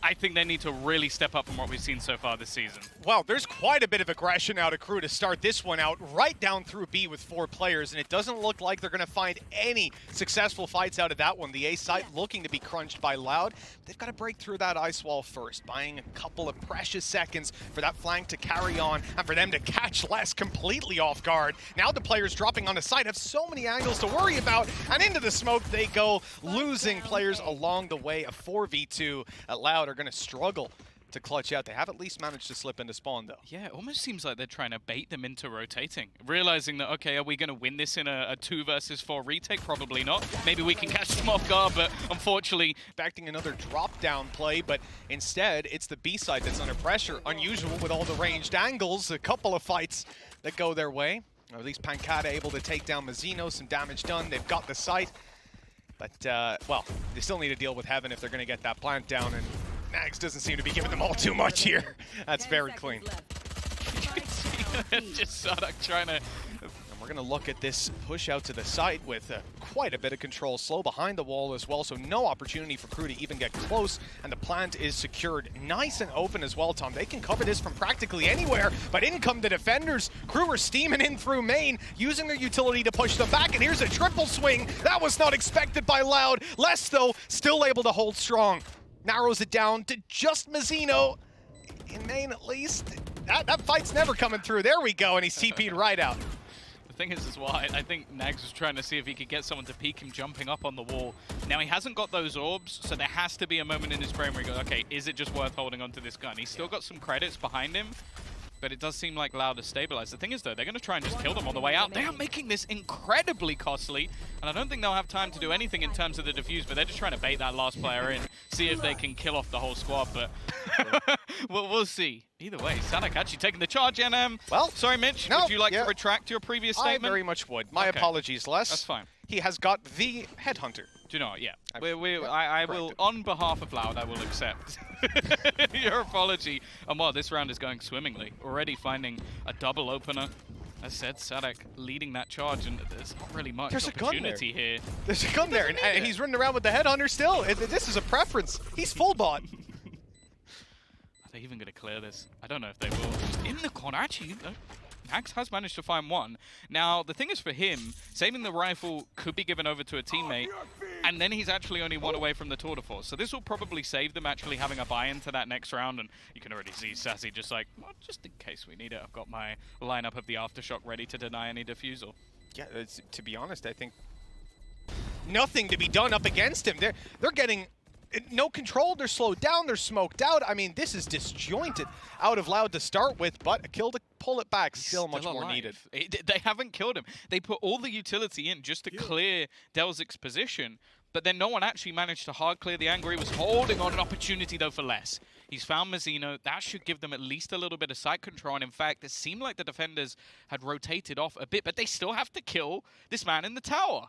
I think they need to really step up from what we've seen so far this season. Well, there's quite a bit of aggression out of Crew to start this one out, right down through B with 4 players, and it doesn't look like they're going to find any successful fights out of that one. The A side looking to be crunched by Loud. They've got to break through that ice wall first, buying a couple of precious seconds for that flank to carry on and for them to catch Les completely off guard. Now the players dropping on the side have so many angles to worry about, and into the smoke they go, losing players along the way. A 4v2 at Loud are going to struggle to clutch out. They have at least managed to slip into spawn, though. Yeah, it almost seems like they're trying to bait them into rotating, realizing that, okay, are we going to win this in a 2 versus 4 retake? Probably not. Maybe we can catch them off guard, but unfortunately... Expecting another drop-down play, but instead, it's the B side that's under pressure. Unusual with all the ranged angles. A couple of fights that go their way. Or at least Pancata able to take down Mazzino. Some damage done. They've got the site. But, well, they still need to deal with Heaven if they're going to get that plant down, and Nags doesn't seem to be giving them all too much here. That's very clean. Just Sadak trying to... And we're going to look at this push out to the site with quite a bit of control. Slow behind the wall as well, so no opportunity for Crew to even get close, and the plant is secured. Nice and open as well, Tom. They can cover this from practically anywhere, but in come the defenders. Crew are steaming in through main, using their utility to push them back, and here's a triple swing. That was not expected by Loud. Les, though, still able to hold strong. Narrows it down to just Mazzino. In main, at least. That fight's never coming through. There we go, and he's TP'd right out. The thing is as well, I think Nags was trying to see if he could get someone to peek him jumping up on the wall. Now, he hasn't got those orbs, so there has to be a moment in his brain where he goes, okay, is it just worth holding onto this gun? He's still got some credits behind him, but it does seem like Loud is stabilized. The thing is, though, they're going to try and just kill them on the way out. They are making this incredibly costly, and I don't think they'll have time to do anything in terms of the defuse, but they're just trying to bait that last player in, see if they can kill off the whole squad, but we'll see. Either way, Sadak actually taking the charge, and well, sorry, Mitch, would you like to retract your previous statement? I very much would. My apologies, Les. That's fine. He has got the headhunter. Do you know what? Yeah. I will, on behalf of Loud, I will accept your apology. And well, this round is going swimmingly. Already finding a double opener. As said, Sadak leading that charge, and there's not really much opportunity here. There's a gun there, and he's running around with the headhunter still. This is a preference. He's full bot. Are they even going to clear this? I don't know if they will. Just in the corner, actually, Nags has managed to find one. Now, the thing is for him, saving the rifle could be given over to a teammate, and then he's actually only one away from the tour de force. So this will probably save them actually having a buy-in to that next round, and you can already see Sassy just like, well, just in case we need it, I've got my lineup of the Aftershock ready to deny any defusal. Yeah, to be honest, I think nothing to be done up against him. They're getting no control, they're slowed down, they're smoked out. I mean, this is disjointed out of Loud to start with, but a kill to pull it back, still much more needed. They haven't killed him. They put all the utility in just to clear Delzic's position, but then no one actually managed to hard clear the angle. He was holding on an opportunity, though, for Les. He's found Mazzino. That should give them at least a little bit of side control. And in fact, it seemed like the defenders had rotated off a bit, but they still have to kill this man in the tower.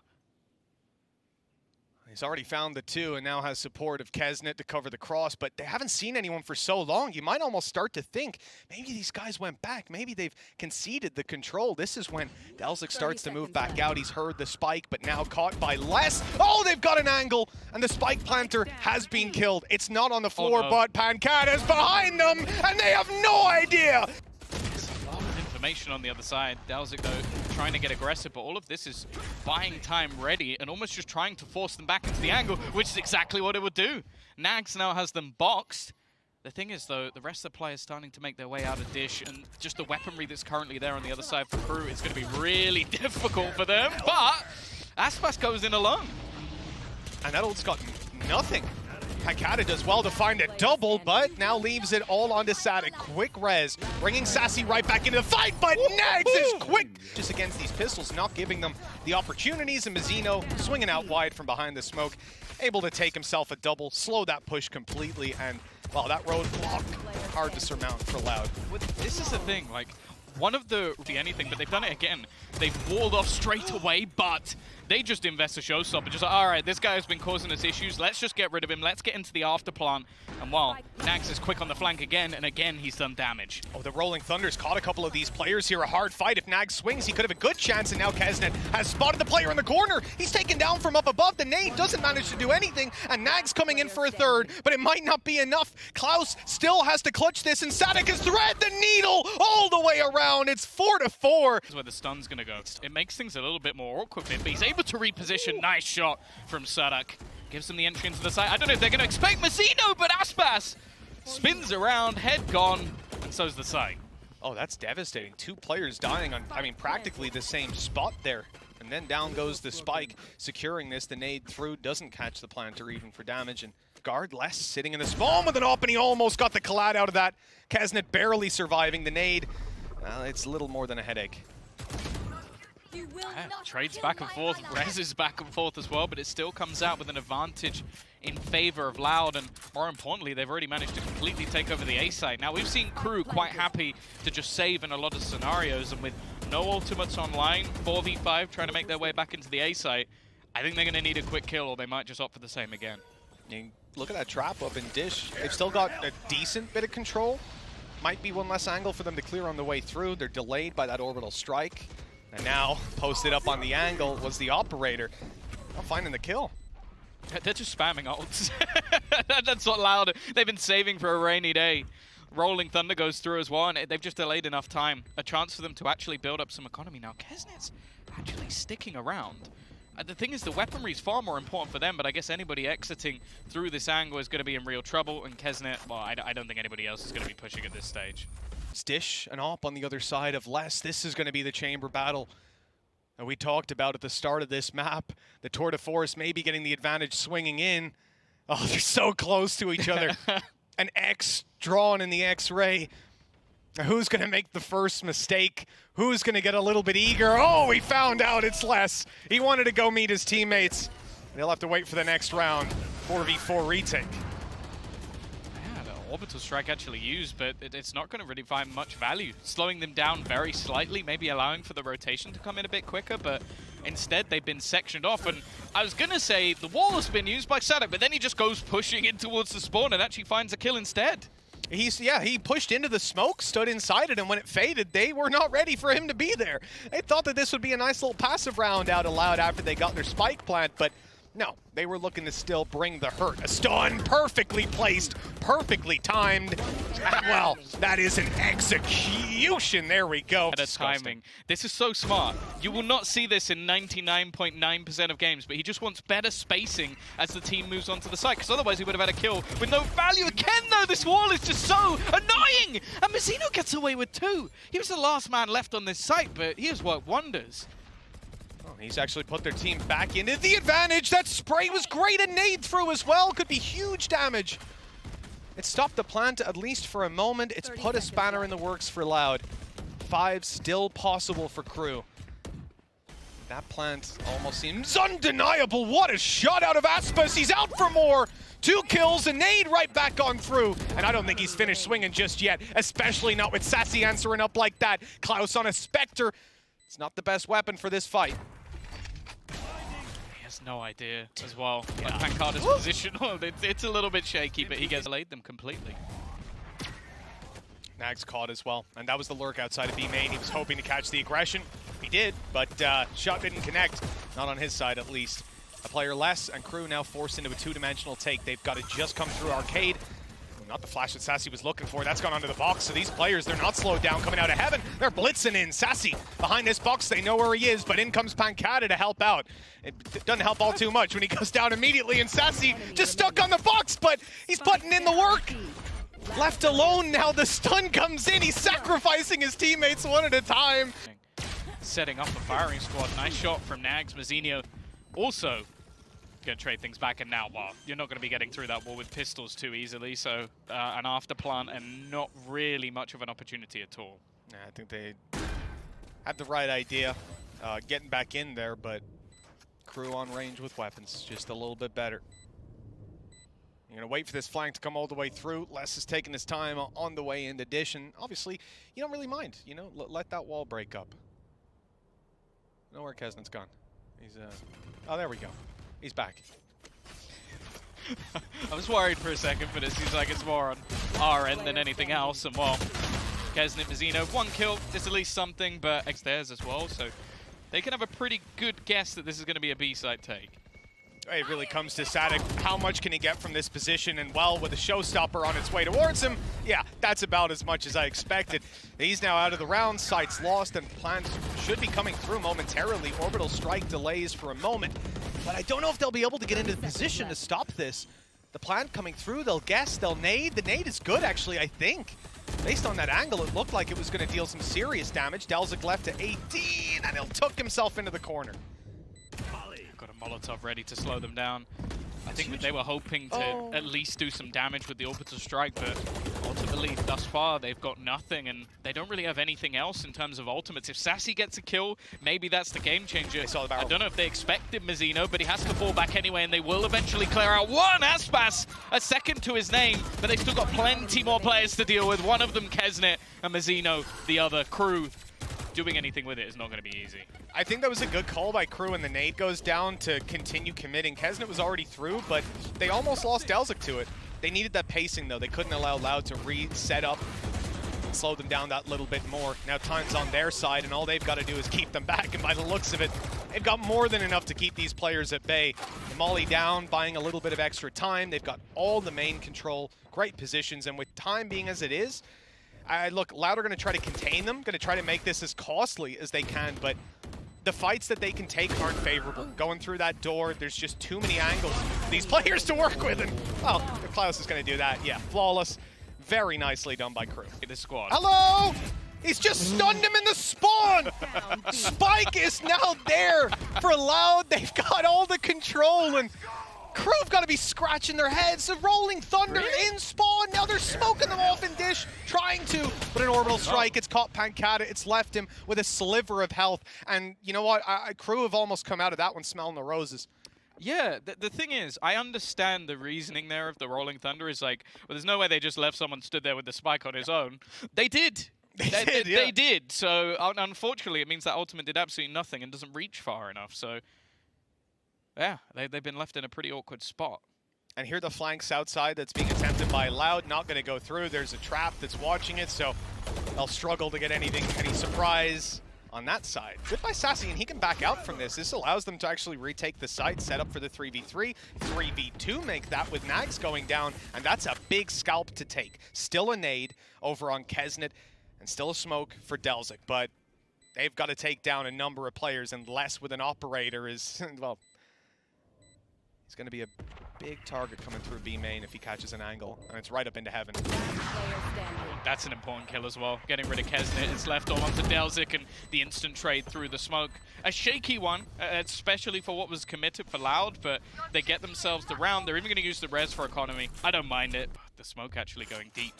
He's already found the 2 and now has support of Kesnet to cover the cross, but they haven't seen anyone for so long. You might almost start to think maybe these guys went back. Maybe they've conceded the control. This is when Delzic starts to move back out. He's heard the spike, but now caught by Les. Oh, they've got an angle, and the spike planter has been killed. It's not on the floor, but Pancata's behind them, and they have no idea. Information on the other side. Delzic, though, trying to get aggressive, but all of this is buying time ready and almost just trying to force them back into the angle, which is exactly what it would do. Nags now has them boxed. The thing is, though, the rest of the players starting to make their way out of dish, and just the weaponry that's currently there on the other side for Crew is going to be really difficult for them, but Aspas goes in alone. And that old's got nothing. Pancata does well to find a double, but now leaves it all onto Sadak. Quick res, bringing Sassy right back into the fight, but Nags is quick just against these pistols, not giving them the opportunities, and Mazzino swinging out wide from behind the smoke, able to take himself a double, slow that push completely, and, well, that roadblock, hard to surmount for Loud. This is the thing, like, one of the anything, but they've done it again. They've walled off straight away, but They just invest a showstopper, just like, all right, this guy has been causing us issues. Let's just get rid of him. Let's get into the after plant. And while Nags is quick on the flank again, and again, he's done damage. Oh, the Rolling Thunder's caught a couple of these players here. A hard fight. If Nags swings, he could have a good chance. And now Kesnet has spotted the player in the corner. He's taken down from up above. The nade doesn't manage to do anything. And Nags coming in for a third, but it might not be enough. Klaus still has to clutch this, and Sadik has thread the needle all the way around. It's 4-4. This is where the stun's going to go. It makes things a little bit more awkward, but he's able to reposition. Nice shot from Sadak. Gives them the entry into the site. I don't know if they're going to expect Mazzino, but Aspas spins around, head gone, and so's the site. Oh, that's devastating. Two players dying on, I mean, practically the same spot there. And then down goes the spike, securing this. The nade through doesn't catch the planter even for damage. And guard less sitting in the spawn with an op, and he almost got the collide out of that. Kesnet barely surviving the nade. Well, it's a little more than a headache. Trades back and forth, Rez is back and forth as well, but it still comes out with an advantage in favor of Loud, and more importantly, they've already managed to completely take over the A side. Now, we've seen Crew quite happy to just save in a lot of scenarios, and with no ultimates online, 4v5 trying to make their way back into the A site, I think they're going to need a quick kill, or they might just opt for the same again. And look at that trap up in Dish. They've still got a decent bit of control. Might be one less angle for them to clear on the way through. They're delayed by that orbital strike. And now, posted up on the angle was the operator. Not finding the kill. They're just spamming ults. That's what Loud. They've been saving for a rainy day. Rolling Thunder goes through as well, and they've just delayed enough time. A chance for them to actually build up some economy. Now, Kesnet's actually sticking around. The thing is, the weaponry is far more important for them, but I guess anybody exiting through this angle is going to be in real trouble, and Kesnet, well, I don't think anybody else is going to be pushing at this stage. Dish and op on the other side of Les. This is going to be the chamber battle that we talked about at the start of this map. The Tour de Force maybe getting the advantage swinging in. Oh, they're so close to each other. An X drawn in the X-ray. Who's going to make the first mistake? Who's going to get a little bit eager? Oh, we found out it's Les. He wanted to go meet his teammates. They'll have to wait for the next round. 4v4 retake. Orbital strike actually used, but it's not going to really find much value. Slowing them down very slightly, maybe allowing for the rotation to come in a bit quicker, but instead they've been sectioned off. And I was going to say the wall has been used by Sadak, but then he just goes pushing in towards the spawn and actually finds a kill instead. He pushed into the smoke, stood inside it, and when it faded, they were not ready for him to be there. They thought that this would be a nice little passive round out aloud after they got their spike plant, but no, they were looking to still bring the hurt. A stun, perfectly placed, perfectly timed. Well, that is an execution. There we go. At a timing. This is so smart. You will not see this in 99.9% of games, but he just wants better spacing as the team moves onto the site, because otherwise he would have had a kill with no value. Again, though, this wall is just so annoying. And Mazzino gets away with 2. He was the last man left on this site, but he has worked wonders. He's actually put their team back into the advantage. That spray was great, and nade through as well. Could be huge damage. It stopped the plant at least for a moment. It's put a spanner in the works for Loud. 5 still possible for Crew. That plant almost seems undeniable. What a shot out of Aspas. He's out for more. 2 kills, and nade right back on through. And I don't think he's finished swinging just yet, especially not with Sassy answering up like that. Klaus on a Spectre. It's not the best weapon for this fight. No idea as well. Yeah. Like Pancada's position, it's a little bit shaky, but he gets delayed them completely. Nags caught as well, and that was the lurk outside of B main. He was hoping to catch the aggression. He did, but shot didn't connect. Not on his side, at least. A player less, and Crew now forced into a 2-dimensional take. They've got to just come through Arcade. Not the flash that Sassy was looking for. That's gone onto the box. So these players, they're not slowed down coming out of heaven. They're blitzing in. Sassy behind this box. They know where he is, but in comes Pancada to help out. It doesn't help all too much when he goes down immediately, and Sassy just stuck on the box, but he's putting in the work. Left alone now, the stun comes in. He's sacrificing his teammates one at a time. Setting up a firing squad. Nice shot from Nags. Mazzino also going to trade things back, and now, well, you're not going to be getting through that wall with pistols too easily, so an after plant and not really much of an opportunity at all. Yeah, I think they had the right idea getting back in there, but Crew on range with weapons, just a little bit better. You're going to wait for this flank to come all the way through. Les is taking his time on the way into Dish, and obviously, you don't really mind, you know, let that wall break up. Know where Kesnet's gone. He's oh, there we go. He's back. I was worried for a second, but it seems like it's more on our end than anything else. And well, Kesnit, Mazino, 1 kill. There's at least something, but X theirs as well. So they can have a pretty good guess that this is going to be a B-side take. It really comes to Sadik. How much can he get from this position? And well, with a showstopper on its way towards him, yeah, that's about as much as I expected. He's now out of the round, sights lost, and plans should be coming through momentarily. Orbital strike delays for a moment, but I don't know if they'll be able to get into the position to stop this. The plant coming through, they'll guess, they'll nade. The nade is good, actually, I think. Based on that angle, it looked like it was going to deal some serious damage. Delzik left to 18, and he'll tuck himself into the corner. Got a Molotov ready to slow them down. I think that they were hoping to at least do some damage with the orbital strike, but ultimately, thus far, they've got nothing, and they don't really have anything else in terms of ultimates. If Sassy gets a kill, maybe that's the game changer. I don't know if they expected Mazino, but he has to fall back anyway, and they will eventually clear out one Aspas, a second to his name, but they've still got plenty more players to deal with. One of them, Kesnit, and Mazino, the other. Crew. Doing anything with it is not going to be easy. I think that was a good call by Crew, and the nade goes down to continue committing. Kesnit was already through, but they almost lost Delzik to it. They needed that pacing, though. They couldn't allow Loud to reset up, slow them down that little bit more. Now time's on their side, and all they've got to do is keep them back, and by the looks of it, they've got more than enough to keep these players at bay. The Molly down, buying a little bit of extra time. They've got all the main control, great positions, and with time being as it is, look, Loud are going to try to contain them, going to try to make this as costly as they can, but the fights that they can take aren't favorable. Going through that door, there's just too many angles for these players to work with, and, well, if Klaus is going to do that, yeah, flawless. Very nicely done by Crew. This squad. Hello! He's just stunned him in the spawn! Spike is now there for Loud. They've got all the control, and Crew have got to be scratching their heads. The Rolling Thunder in spawn. Now they're smoking them off in Dish, trying to. But an orbital strike, it's caught Pancata. It's left him with a sliver of health. And you know what? Crew have almost come out of that one smelling the roses. Yeah, the thing is, I understand the reasoning there of the Rolling Thunder is like, well, there's no way they just left someone stood there with the spike on his own. They did. They did. So unfortunately, it means that ultimate did absolutely nothing and doesn't reach far enough. So yeah, they've been left in a pretty awkward spot. And here the flanks outside that's being attempted by Loud, not going to go through. There's a trap that's watching it, so they'll struggle to get any surprise on that side. Good by Sassy, and he can back out from this. This allows them to actually retake the site, set up for the 3v3, 3v2, make that with Nags going down, and that's a big scalp to take. Still a nade over on Kesnit, and still a smoke for Delzik, but they've got to take down a number of players, and less with an operator is, well, he's going to be a big target coming through B main if he catches an angle, and it's right up into heaven. That's an important kill as well. Getting rid of Kesnit, it's left all onto Delzik, and the instant trade through the smoke. A shaky one, especially for what was committed for Loud, but they get themselves the round. They're even going to use the res for economy. I don't mind it. The smoke actually going deep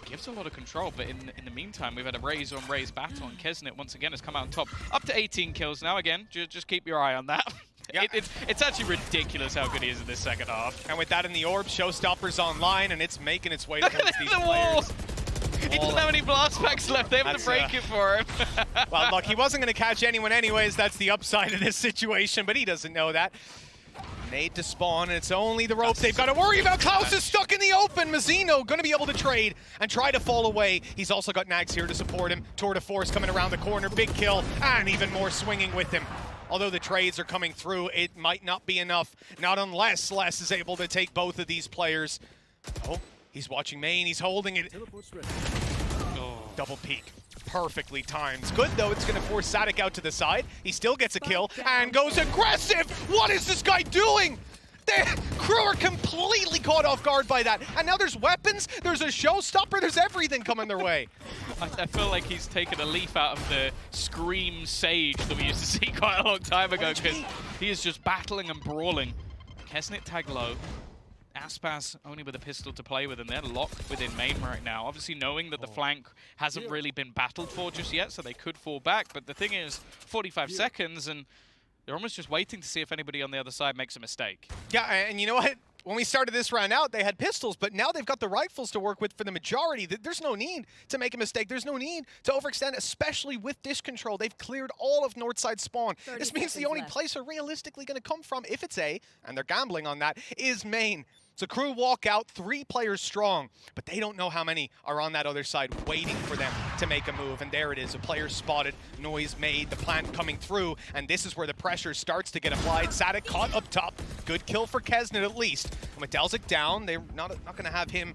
gives a lot of control, but in the meantime, we've had a raise on raise battle, and Kesnit once again has come out on top. Up to 18 kills now. Again, just keep your eye on that. Yeah. It's actually ridiculous how good he is in this second half. And with that in the orb, Showstopper's online, and it's making its way towards these players. He doesn't have any blast packs left. They have to break it for him. Well, look, he wasn't going to catch anyone anyways. That's the upside of this situation, but he doesn't know that. Nade to spawn, and it's only the ropes they've got to worry about. Klaus is stuck in the open. Mazino going to be able to trade and try to fall away. He's also got Nags here to support him. Tour de force coming around the corner. Big kill, and even more swinging with him. Although the trades are coming through, it might not be enough. Not unless Les is able to take both of these players. Oh, he's watching main. He's holding it. Oh. Double peek. Perfectly timed. Good, though. It's going to force Sadik out to the side. He still gets a kill and goes aggressive. What is this guy doing? The Crew are completely caught off guard by that. And now there's weapons, there's a showstopper, there's everything coming their way. I feel like he's taken a leaf out of the Scream Sage that we used to see quite a long time ago, because he is just battling and brawling. Kesnit tag low. Aspas only with a pistol to play with, and they're locked within main right now. Obviously knowing that the flank hasn't really been battled for just yet, so they could fall back. But the thing is, 45 seconds, and they're almost just waiting to see if anybody on the other side makes a mistake. Yeah, and you know what? When we started this round out, they had pistols, but now they've got the rifles to work with for the majority. There's no need to make a mistake. There's no need to overextend, especially with dish control. They've cleared all of Northside spawn. This means the only place they're realistically going to come from, if it's A, and they're gambling on that, is main. So Crew walk out 3 players strong, but they don't know how many are on that other side waiting for them to make a move. And there it is, a player spotted, noise made, the plant coming through, and this is where the pressure starts to get applied. Sadik caught up top, good kill for Kesnet at least. And with Delzik down, they're not going to have him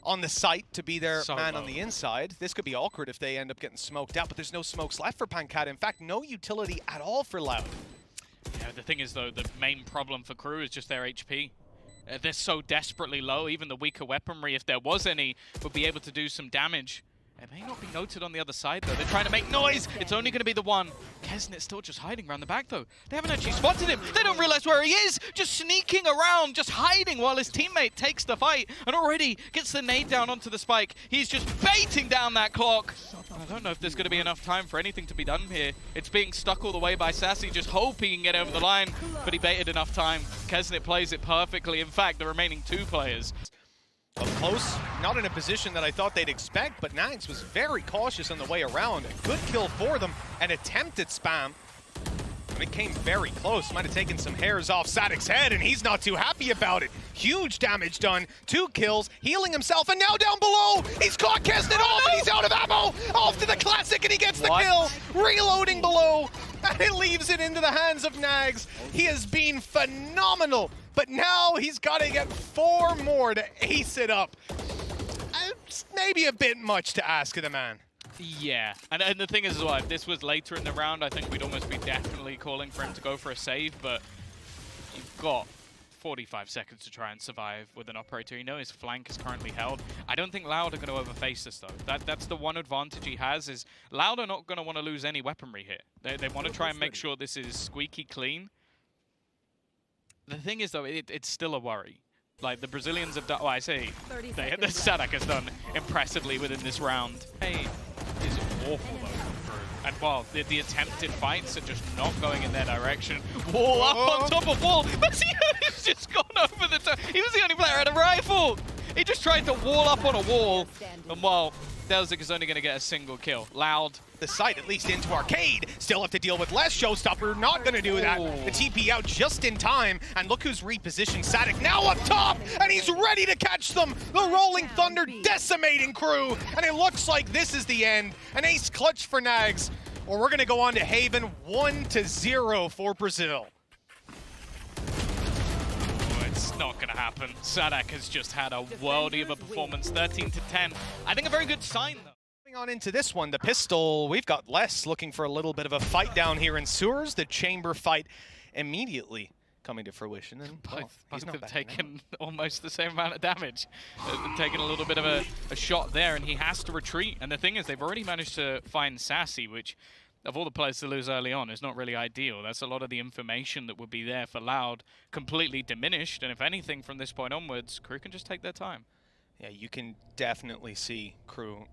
on the site to be their man on the inside. This could be awkward if they end up getting smoked out, but there's no smokes left for Pancata. In fact, no utility at all for Loud. Yeah, the thing is though, the main problem for Crew is just their HP. They're so desperately low, even the weaker weaponry, if there was any, would be able to do some damage. It may not be noted on the other side, though. They're trying to make noise. It's only going to be the one. Kesnet's still just hiding around the back, though. They haven't actually spotted him. They don't realize where he is. Just sneaking around, just hiding while his teammate takes the fight and already gets the nade down onto the spike. He's just baiting down that clock. I don't know if there's going to be enough time for anything to be done here. It's being stuck all the way by Sassy, just hoping he can get over the line, but he baited enough time. Kesnet plays it perfectly. In fact, the remaining 2 players. Up close, not in a position that I thought they'd expect, but Nags was very cautious on the way around. A good kill for them, an attempted spam. And it came very close, might have taken some hairs off Sadik's head, and he's not too happy about it. Huge damage done, 2 kills, healing himself, and now down below, he's caught Kesnet off, and he's out of ammo! Off to the classic, and he gets the kill! Reloading below, and it leaves it into the hands of Nags. He has been phenomenal, but now he's got to get 4 more to ace it up. It's maybe a bit much to ask of the man. Yeah, and the thing is as well, if this was later in the round, I think we'd almost be definitely calling for him to go for a save, but you've got 45 seconds to try and survive with an operator. You know his flank is currently held. I don't think Loud are going to overface this, though. That's the one advantage he has, is Loud are not going to want to lose any weaponry here. They want to try and make sure this is squeaky clean. The thing is, though, it's still a worry. Like, the Brazilians have done, well, I say, the Sadak has done impressively within this round. Hey, is awful, though, from Crew. And while the attempted fights are just not going in their direction. Wall up on top of wall. He's just gone over the top. He was the only player who had a rifle. He just tried to wall up on a wall. And while Delzik is only going to get a single kill. Loud. The site, at least into Arcade, still have to deal with less Showstopper, not going to do that. The TP out just in time, and look who's repositioned Sadik now up top, and he's ready to catch them. The Rolling Thunder decimating Crew, and it looks like this is the end. An ace clutch for Nags, or we're going to go on to Haven 1-0 for Brazil. It's not going to happen. Sadak has just had a worldie of a performance, 13-10. I think a very good sign, though. On into this one, the pistol, we've got Les looking for a little bit of a fight down here in sewers. The chamber fight immediately coming to fruition. And both have taken almost the same amount of damage. They've taken a little bit of a shot there, and he has to retreat. And the thing is, they've already managed to find Sassy, which, of all the players to lose early on, is not really ideal. That's a lot of the information that would be there for Loud completely diminished. And if anything, from this point onwards, Crew can just take their time. Yeah, you can definitely see Crew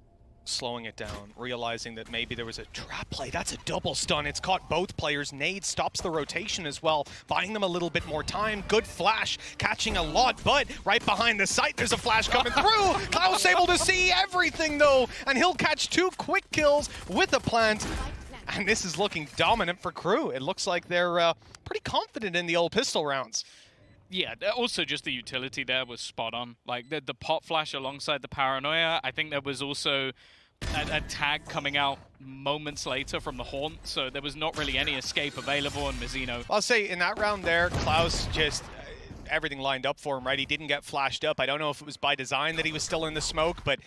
slowing it down, realizing that maybe there was a trap play. That's a double stun. It's caught both players. Nade stops the rotation as well, buying them a little bit more time. Good flash, catching a lot, but right behind the site, there's a flash coming through. Klaus able to see everything, though, and he'll catch 2 quick kills with a plant. And this is looking dominant for Crew. It looks like they're pretty confident in the old pistol rounds. Yeah, also just the utility there was spot on. Like the pot flash alongside the paranoia. I think there was also a tag coming out moments later from the haunt, so there was not really any escape available in Mizzino. I'll say in that round there, Klaus just everything lined up for him, right? He didn't get flashed up. I don't know if it was by design that he was still in the smoke, but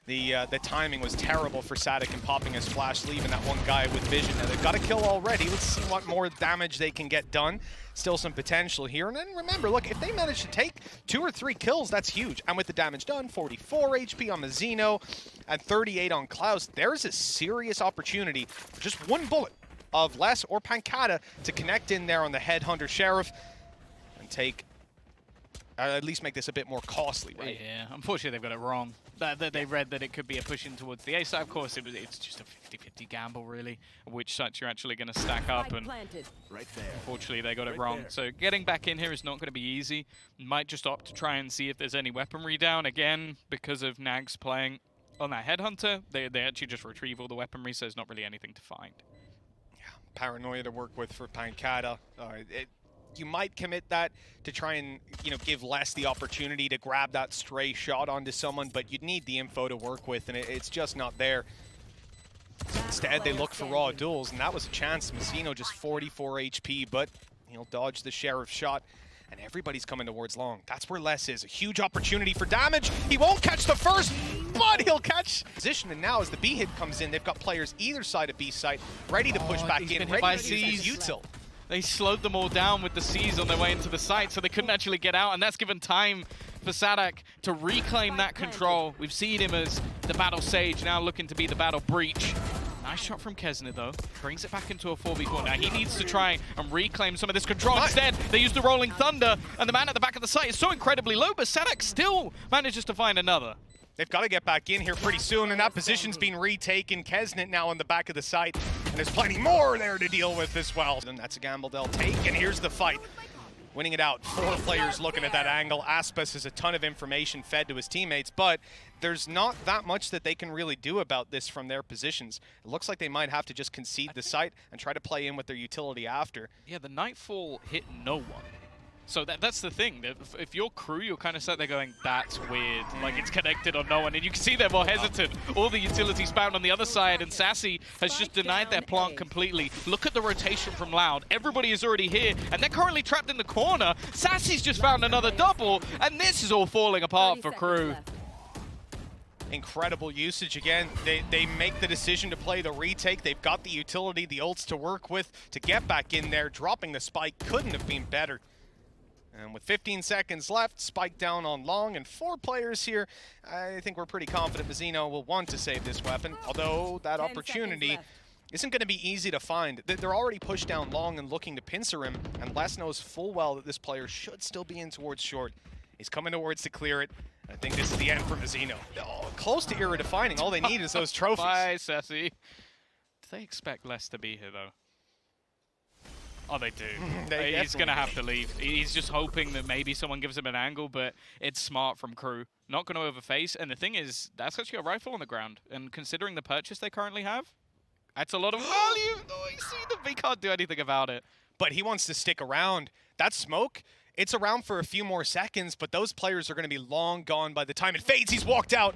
the timing was terrible for Sadik in popping his flash, leaving that one guy with vision. Now they've got a kill already. Let's see what more damage they can get done. Still some potential here. And then remember, look, if they manage to take 2 or 3 kills, that's huge. And with the damage done, 44 HP on Mizzino and 38 on Klaus, there's a serious opportunity for just 1 bullet of Les or Pancata to connect in there on the Headhunter Sheriff and take at least make this a bit more costly, right? Yeah, unfortunately they've got it wrong. They read that it could be a push in towards the A side. Of course, it's just a 50-50 gamble, really, which sites you're actually going to stack up. And right there. Unfortunately, they got it wrong. There. So getting back in here is not going to be easy. Might just opt to try and see if there's any weaponry down. Again, because of Nags playing on that Headhunter, they actually just retrieve all the weaponry, so there's not really anything to find. Yeah, paranoia to work with for Pancada. You might commit that to try and, give Les the opportunity to grab that stray shot onto someone, but you'd need the info to work with, and it's just not there. Instead, they look for raw duels, and that was a chance. Mazzino just 44 HP, but he'll dodge the Sheriff shot, and everybody's coming towards long. That's where Les is. A huge opportunity for damage. He won't catch the first, but he'll catch position, and now as the B hit comes in, they've got players either side of B site ready to push back in, ready to use util. They slowed them all down with the C's on their way into the site, so they couldn't actually get out, and that's given time for Sadak to reclaim that control. We've seen him as the Battle Sage, now looking to be the Battle Breach. Nice shot from Kesnet, though. Brings it back into a 4v4. Now, he needs to try and reclaim some of this control. Instead, they use the Rolling Thunder, and the man at the back of the site is so incredibly low, but Sadak still manages to find another. They've got to get back in here pretty soon, and that position's been retaken. Kesnet now on the back of the site, and there's plenty more there to deal with as well. And that's a gamble they'll take, and here's the fight. Winning it out, 4 players looking at that angle. Aspas has a ton of information fed to his teammates, but there's not that much that they can really do about this from their positions. It looks like they might have to just concede the site and try to play in with their utility after. Yeah, the Nightfall hit no one. So that's the thing. If you're crew, you're kind of sat there going, that's weird. Like, it's connected on no one. And you can see they're more hesitant. All the utilities found on the other side, and Sassy has just denied their plant completely. Look at the rotation from Loud. Everybody is already here, and they're currently trapped in the corner. Sassy's just found another double, and this is all falling apart for crew. Incredible usage again. They make the decision to play the retake. They've got the utility, the ults to work with to get back in there. Dropping the spike couldn't have been better. And with 15 seconds left, spike down on long and 4 players here. I think we're pretty confident Mazzino will want to save this weapon, although that opportunity isn't going to be easy to find. They're already pushed down long and looking to pincer him, and Les knows full well that this player should still be in towards short. He's coming towards to clear it. I think this is the end for Mazzino. Oh, close to era defining. All they need is those trophies. Bye, Sassy. Do they expect Les to be here, though? Oh, they do. He's going to have to leave. He's just hoping that maybe someone gives him an angle, but it's smart from crew. Not going to overface. And the thing is, that's actually a rifle on the ground. And considering the purchase they currently have, that's a lot of value. Oh, you see them. He can't do anything about it. But he wants to stick around. That smoke, it's around for a few more seconds, but those players are going to be long gone by the time it fades. He's walked out.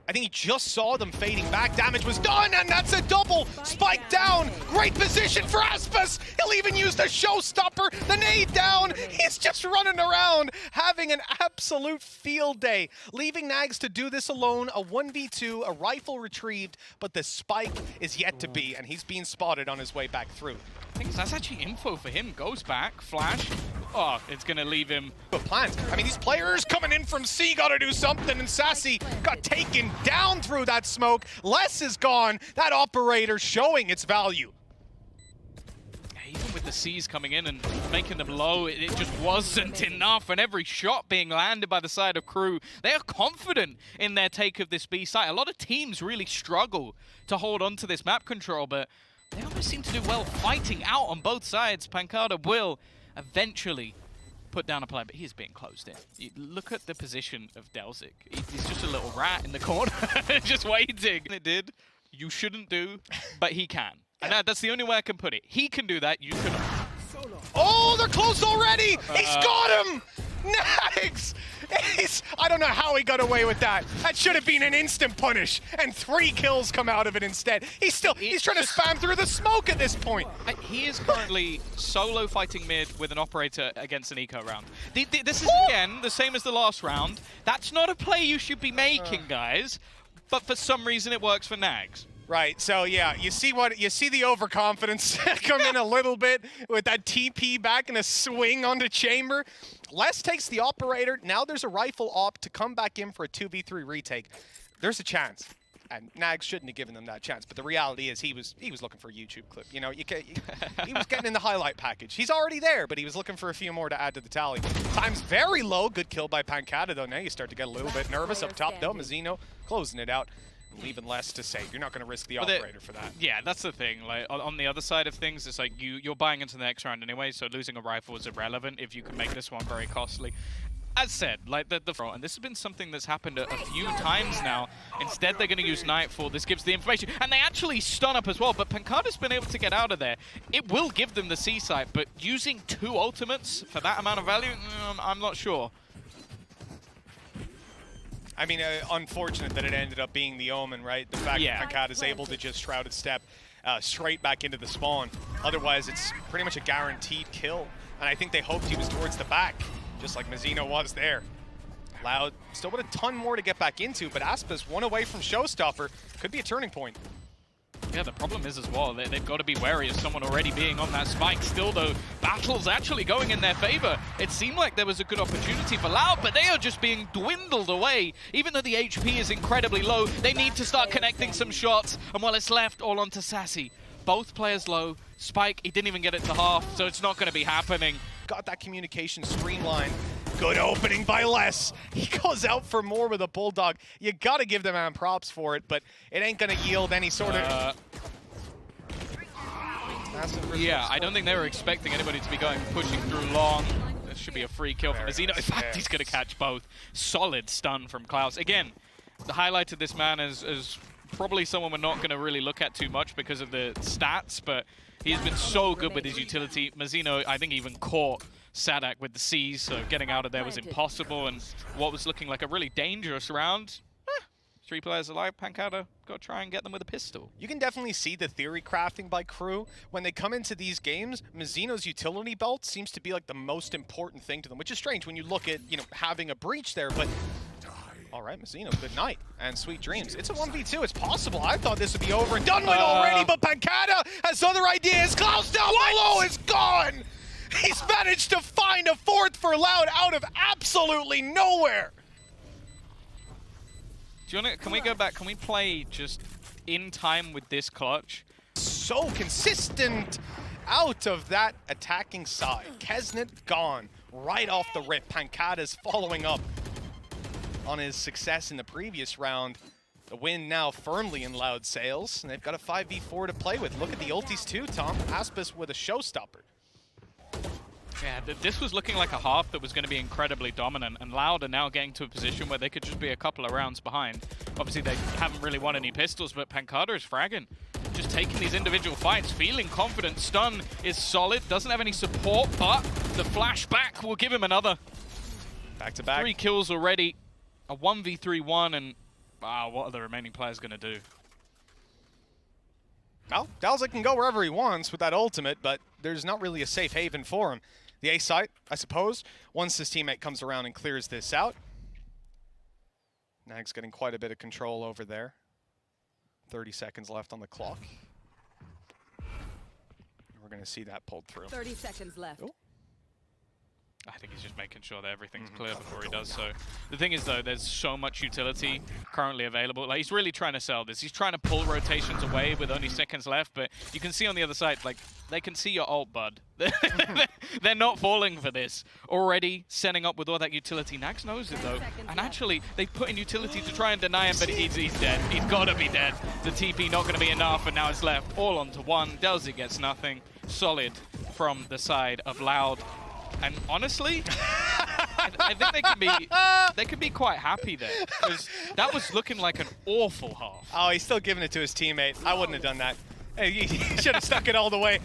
I think he just saw them fading back. Damage was done, and that's a double. Spike down. Great position for Aspas. He'll even use the showstopper. The nade down. He's just running around, having an absolute field day. Leaving Nags to do this alone. A 1v2, a rifle retrieved, but the spike is yet to be, and he's being spotted on his way back through. I think that's actually info for him. Goes back, flash. Oh, it's going to leave him. But plans. I mean, these players coming in from C got to do something, and Sassy got taken down through that smoke. Les is gone. That operator showing its value. Even with the C's coming in and making them low, it just wasn't enough. And every shot being landed by the side of crew, they are confident in their take of this B site. A lot of teams really struggle to hold on to this map control, but they almost seem to do well fighting out on both sides. Pancada will eventually put down a player, but he's being closed in. You look at the position of Delzik. He's just a little rat in the corner, just waiting. It did. You shouldn't do, but he can. And that's the only way I can put it. He can do that. You can. Oh, they're close already. He's got him. Nags. I don't know how he got away with that. That should have been an instant punish, and 3 kills come out of it instead. He's trying to spam through the smoke at this point. He is currently solo fighting mid with an operator against an eco round. This is, again, the same as the last round. That's not a play you should be making, guys. But for some reason, it works for Nags. Right, so yeah, you see the overconfidence come in a little bit with that TP back and a swing onto Chamber. Les takes the operator. Now there's a rifle op to come back in for a 2v3 retake. There's a chance. And Nags shouldn't have given them that chance, but the reality is he was looking for a YouTube clip. You know, he was getting in the highlight package. He's already there, but he was looking for a few more to add to the tally. Time's very low. Good kill by Pancata, though. Now you start to get a little bit nervous up top, though. Mazzino closing it out, leaving less to say. You're not going to risk the operator for that. Yeah, that's the thing. Like on the other side of things, it's like you're buying into the next round anyway, so losing a rifle is irrelevant if you can make this one very costly. As said, like the front, and this has been something that's happened a few times now. Instead, they're going to use Nightfall. This gives the information, and they actually stun up as well. But Pancata's been able to get out of there. It will give them the C site, but using 2 ultimates for that amount of value, I'm not sure. I mean, unfortunate that it ended up being the Omen, right? The fact that Pancata's able to just Shrouded Step straight back into the spawn. Otherwise, it's pretty much a guaranteed kill. And I think they hoped he was towards the back, just like Mazzino was there. Loud still with a ton more to get back into, but Aspas 1 away from Showstopper. Could be a turning point. Yeah, the problem is as well, they've got to be wary of someone already being on that spike. Still, though, battle's actually going in their favor. It seemed like there was a good opportunity for Loud, but they are just being dwindled away. Even though the HP is incredibly low, they need to start connecting some shots. And while it's left, all onto Sassy. Both players low. Spike, he didn't even get it to half, so it's not going to be happening. Got that communication streamlined. Good opening by Les. He goes out for more with a Bulldog. You got to give the man props for it, but it ain't going to yield any sort of... Yeah, I don't think they were expecting anybody to be pushing through long. This should be a free kill from Mazzino. In fact, he's going to catch both. Solid stun from Klaus. Again, the highlight of this man is probably someone we're not going to really look at too much because of the stats, but he's been so good with his utility. Mazzino, I think, even caught Sadak with the C's, so getting out of there was impossible, and what was looking like a really dangerous round, 3 players alive, Pancata, got to try and get them with a pistol. You can definitely see the theory crafting by Crew. When they come into these games, Mazzino's utility belt seems to be like the most important thing to them, which is strange when you look at, you know, having a breach there, but all right, Mazzino, good night and sweet dreams. It's a 1v2, it's possible. I thought this would be over and done with already, but Pancata has other ideas. Klaus down below is gone! He's managed to find a 4th for Loud out of absolutely nowhere. Do you want to, can we go back, can we play just in time with this clutch? So consistent out of that attacking side. Kesnet gone right off the rip. Pancata's following up on his success in the previous round. The win now firmly in Loud sails, and they've got a 5v4 to play with. Look at the ultis too, Tom. Aspas with a showstopper. Yeah, this was looking like a half that was going to be incredibly dominant, and Loud are now getting to a position where they could just be a couple of rounds behind. Obviously, they haven't really won any pistols, but Pancata is fragging. Just taking these individual fights, feeling confident. Stun is solid, doesn't have any support, but the flashback will give him another. Back-to-back. 3 kills already, a 1v3-1, and wow, what are the remaining players going to do? Well, Dalzik can go wherever he wants with that ultimate, but there's not really a safe haven for him. The A site, I suppose, once his teammate comes around and clears this out. Nag's getting quite a bit of control over there. 30 seconds left on the clock. We're going to see that pulled through. 30 seconds left. Ooh. I think he's just making sure that everything's clear before he does so. The thing is, though, there's so much utility currently available. Like, he's really trying to sell this. He's trying to pull rotations away with only seconds left, but you can see on the other side, like, they can see your ult, bud. They're not falling for this. Already setting up with all that utility. Nags knows it, though. And actually, they put in utility to try and deny him, but he's dead. He's got to be dead. The TP not going to be enough, and now it's left all onto 1. Delzy gets nothing. Solid from the side of Loud. And honestly, I think they can be quite happy there, because that was looking like an awful half. Oh, he's still giving it to his teammate. I wouldn't have done that. Hey, he should have stuck it all the way.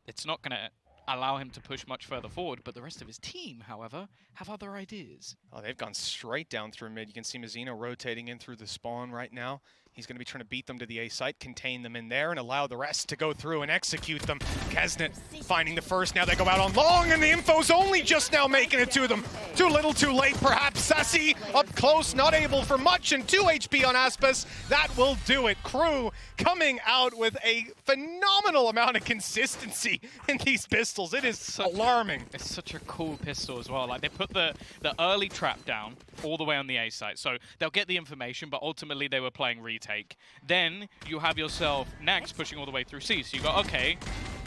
It's not going to allow him to push much further forward, but the rest of his team, however, have other ideas. Oh, they've gone straight down through mid. You can see Mazzino rotating in through the spawn right now. He's going to be trying to beat them to the A site, contain them in there, and allow the rest to go through and execute them. Kesnet finding the first. Now they go out on long, and the info's only just now making it to them. Too little, too late, perhaps. Sassy up close, not able for much, and 2 HP on Aspas. That will do it. Crew coming out with a phenomenal amount of consistency in these pistols. It is alarming. It's such a cool pistol as well. Like, they put the early trap down all the way on the A site, so they'll get the information, but ultimately they were playing retail. retake. Then you have yourself Nags pushing all the way through C. So you go, okay,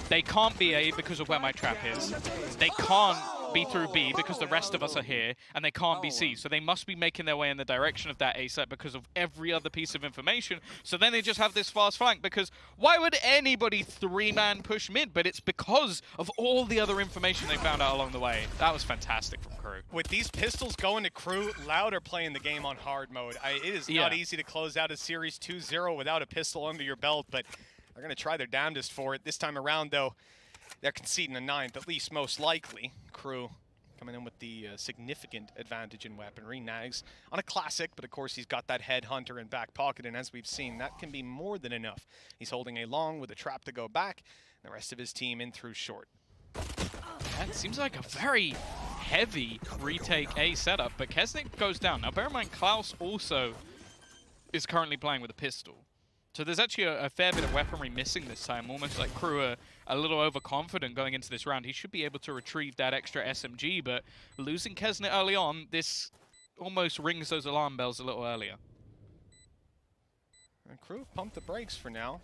they can't be A because of where my trap is. They can't be through B because the rest of us are here, and they can't be C. So they must be making their way in the direction of that A site because of every other piece of information. So then they just have this fast flank, because why would anybody 3-man push mid? But it's because of all the other information they found out along the way. That was fantastic from Crew. With these pistols going to Crew, Loud are playing the game on hard mode. It is not easy to close out a series 2-0 without a pistol under your belt, but they're going to try their damnedest for it. This time around, though, they're conceding a 9th, at least most likely. Crew coming in with the significant advantage in weaponry. Nags on a classic, but of course he's got that headhunter in back pocket, and as we've seen, that can be more than enough. He's holding a long with a trap to go back, and the rest of his team in through short. That seems like a very heavy retake A setup, but Kesnick goes down. Now bear in mind, Klaus also is currently playing with a pistol. So there's actually a fair bit of weaponry missing this time, almost like Crew are a little overconfident going into this round. He should be able to retrieve that extra SMG, but losing Kesnet early on, this almost rings those alarm bells a little earlier. And Crew pumped the brakes for now.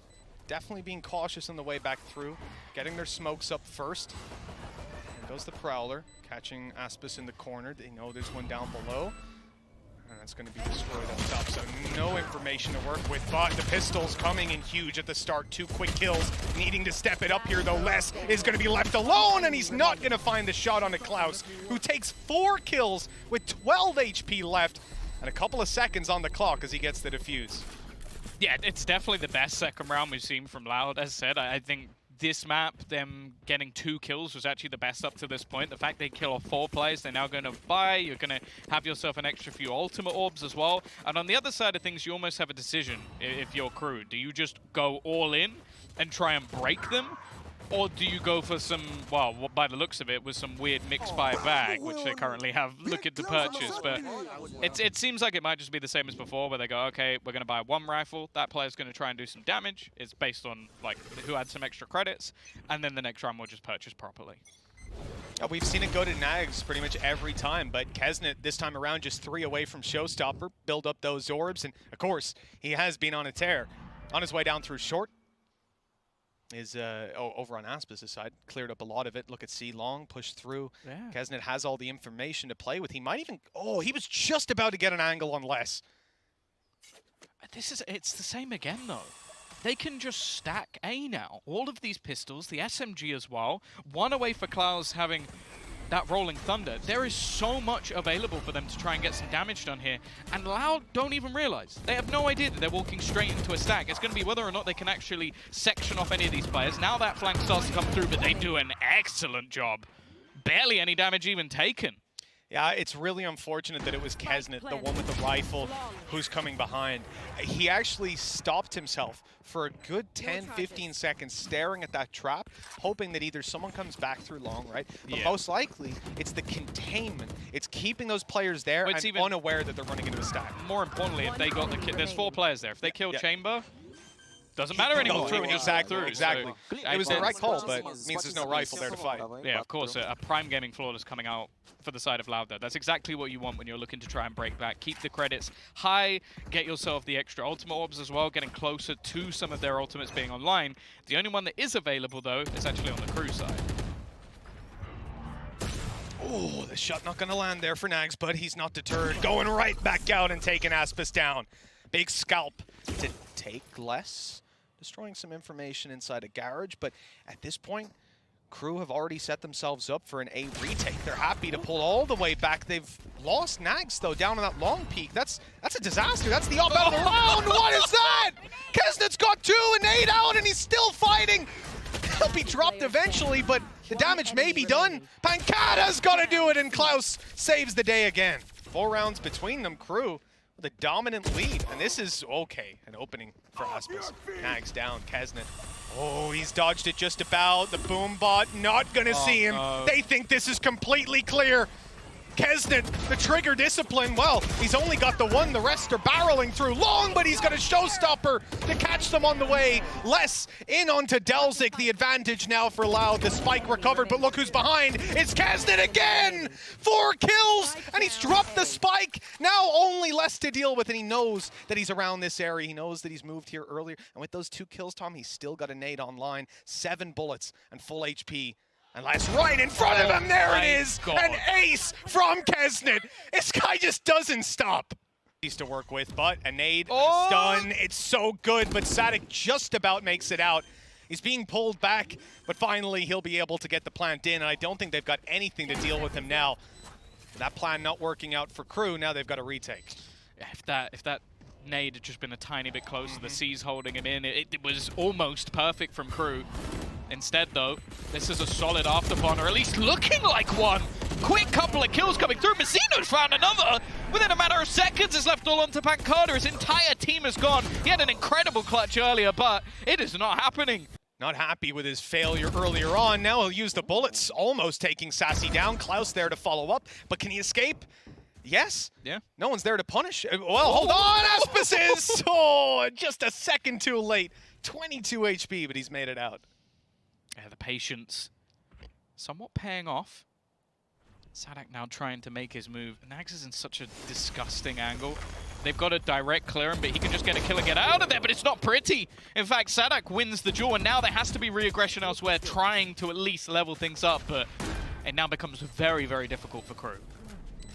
Definitely being cautious on the way back through, getting their smokes up first. There goes the Prowler, catching Aspis in the corner. They know there's one down below. And that's going to be destroyed up top, so no information to work with, but the pistol's coming in huge at the start. 2 quick kills, needing to step it up here, though. Les is going to be left alone, and he's not going to find the shot on Klaus, who takes 4 kills with 12 HP left, and a couple of seconds on the clock as he gets the defuse. Yeah, it's definitely the best second round we've seen from Loud. As said, I think this map, them getting 2 kills was actually the best up to this point. The fact they kill off 4 players, they're now going to buy. You're going to have yourself an extra few ultimate orbs as well. And on the other side of things, you almost have a decision if you're Crew. Do you just go all in and try and break them? Or do you go for some, well, by the looks of it, with some weird mixed fire bag, which they currently have looking to purchase. But it seems like it might just be the same as before, where they go, okay, we're going to buy 1 rifle. That player's going to try and do some damage. It's based on like who had some extra credits. And then the next round we'll just purchase properly. We've seen it go to Nags pretty much every time, but Kesnet this time around just 3 away from Showstopper, build up those orbs, and of course, he has been on a tear. On his way down through short, is over on Aspis' side, cleared up a lot of it. Look at C long, push through. Yeah. Kesnet has all the information to play with. He might even, he was just about to get an angle on Les. It's the same again though. They can just stack A now. All of these pistols, the SMG as well. 1 away for Klaus having that Rolling Thunder. There is so much available for them to try and get some damage done here. And Loud don't even realize. They have no idea that they're walking straight into a stack. It's going to be whether or not they can actually section off any of these players. Now that flank starts to come through, but they do an excellent job. Barely any damage even taken. Yeah, it's really unfortunate that it was Kesnet, the one with the rifle, who's coming behind. He actually stopped himself for a good 10, 15 seconds staring at that trap, hoping that either someone comes back through long, right? But most likely, it's the containment. It's keeping those players there and even unaware that they're running into a stack. More importantly, if they got the there's 4 players there. If they kill Chamber, doesn't matter anymore. Exactly. So, it was the right call, but it means there's no rifle there to fight. Yeah, of course. A Prime Gaming Flawless coming out for the side of Loud there. That's exactly what you want when you're looking to try and break back. Keep the credits high, get yourself the extra ultimate orbs as well, getting closer to some of their ultimates being online. The only one that is available, though, is actually on the Crew side. Oh, the shot not going to land there for Nags, but he's not deterred. Going right back out and taking Aspis down. Big scalp to take less. Destroying some information inside a garage, but at this point, Crew have already set themselves up for an A retake. They're happy to pull all the way back. They've lost Nags, though, down on that long peak. That's a disaster. That's the up out of the round. What is that? Kesnet's got 2 and 8 out, and he's still fighting. He'll be dropped eventually, but the damage may be done. Pancada's got to do it, and Klaus saves the day again. 4 rounds between them, Crew with a dominant lead, and this is okay. An opening for Aspis. Nags down, Kesnet. Oh, he's dodged it just about. The boom bot not gonna see him. They think this is completely clear. Kesnet, the trigger discipline, well, he's only got the one, the rest are barreling through. Long, but he's got a showstopper to catch them on the way. Less in onto Delzik, the advantage now for Loud. The spike recovered, but look who's behind. It's Kesnet again! 4 kills, and he's dropped the spike. Now only Less to deal with, and he knows that he's around this area. He knows that he's moved here earlier, and with those 2 kills, Tom, he's still got a nade online. 7 bullets and full HP. And Less right in front of him, there it is! God. An ace from Kesnet! This guy just doesn't stop. He's to work with, but a nade is done. It's so good, but Sadik just about makes it out. He's being pulled back, but finally he'll be able to get the plant in, and I don't think they've got anything to deal with him now. That plan not working out for Crew, now they've got a retake. If that nade had just been a tiny bit closer, the C's holding him in, it was almost perfect from Crew. Instead, though, this is a solid afterplan, or at least looking like one. Quick couple of kills coming through. Mazzino's found another. Within a matter of seconds, it's left all onto Pancada. His entire team is gone. He had an incredible clutch earlier, but it is not happening. Not happy with his failure earlier on. Now he'll use the bullets, almost taking Sassy down. Klaus there to follow up, but can he escape? Yes. Yeah. No one's there to punish. Well, hold on, Aspices! Oh, just a second too late. 22 HP, but he's made it out. Yeah, the patience somewhat paying off. Sadak now trying to make his move. Nags is in such a disgusting angle. They've got a direct clear him, but he can just get a kill and get out of there, but it's not pretty. In fact, Sadak wins the duel, and now there has to be re-aggression elsewhere, trying to at least level things up, but it now becomes very, very difficult for Crew.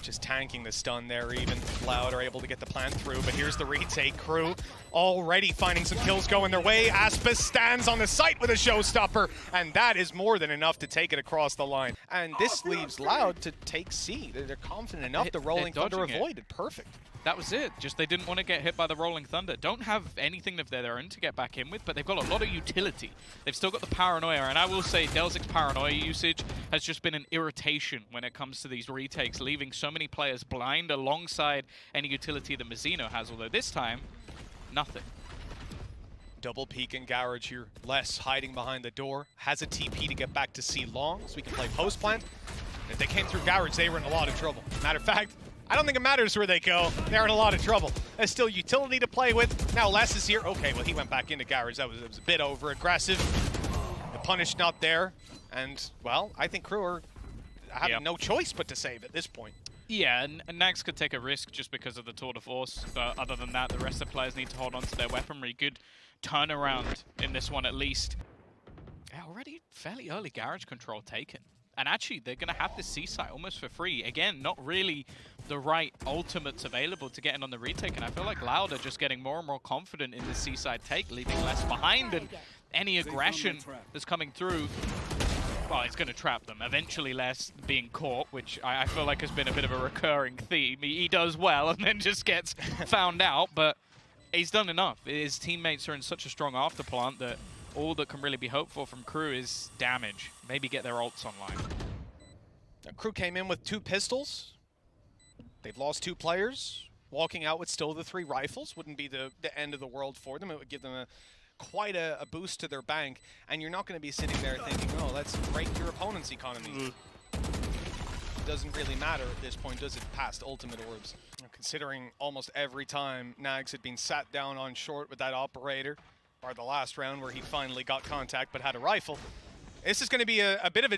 Just tanking the stun there even. Loud are able to get the plant through, but here's the retake. Crew already finding some kills going their way. Aspis stands on the site with a showstopper, and that is more than enough to take it across the line. And this leaves Loud to take C. They're confident enough. The Rolling Thunder avoided. Perfect. That was it. Just they didn't want to get hit by the Rolling Thunder. Don't have anything of their own to get back in with, but they've got a lot of utility. They've still got the paranoia, and I will say Delzic's paranoia usage has just been an irritation when it comes to these retakes, leaving so many players blind alongside any utility that Mazzino has, although this time, nothing. Double peek in garage here. Less hiding behind the door. Has a TP to get back to C long, so we can play post plant. If they came through garage, they were in a lot of trouble. Matter of fact, I don't think it matters where they go. They're in a lot of trouble. There's still utility to play with. Now Les is here. Okay, well, he went back into garage. That was a bit over-aggressive. The punish not there. And, well, I think Crew are having no choice but to save at this point. Yeah, and Nags could take a risk just because of the tour de force. But other than that, the rest of the players need to hold on to their weaponry. Good turnaround in this one, at least. Yeah, already fairly early garage control taken. And actually, they're going to have this C-site almost for free. Again, not really the right ultimates available to get in on the retake. And I feel like Loud are just getting more and more confident in the C-side take, leaving Less behind. And any aggression that's coming through, well, it's going to trap them. Eventually, Less being caught, which I feel like has been a bit of a recurring theme. He does well and then just gets found out. But he's done enough. His teammates are in such a strong afterplant that all that can really be hoped for from Crew is damage. Maybe get their ults online. Now, Crew came in with 2 pistols. They've lost 2 players. Walking out with still the 3 rifles wouldn't be the end of the world for them. It would give them quite a boost to their bank. And you're not going to be sitting there thinking, oh, let's break your opponent's economy. It doesn't really matter at this point, does it, past ultimate orbs? Considering almost every time Nags had been sat down on short with that operator, or the last round where he finally got contact but had a rifle. This is going to be a bit of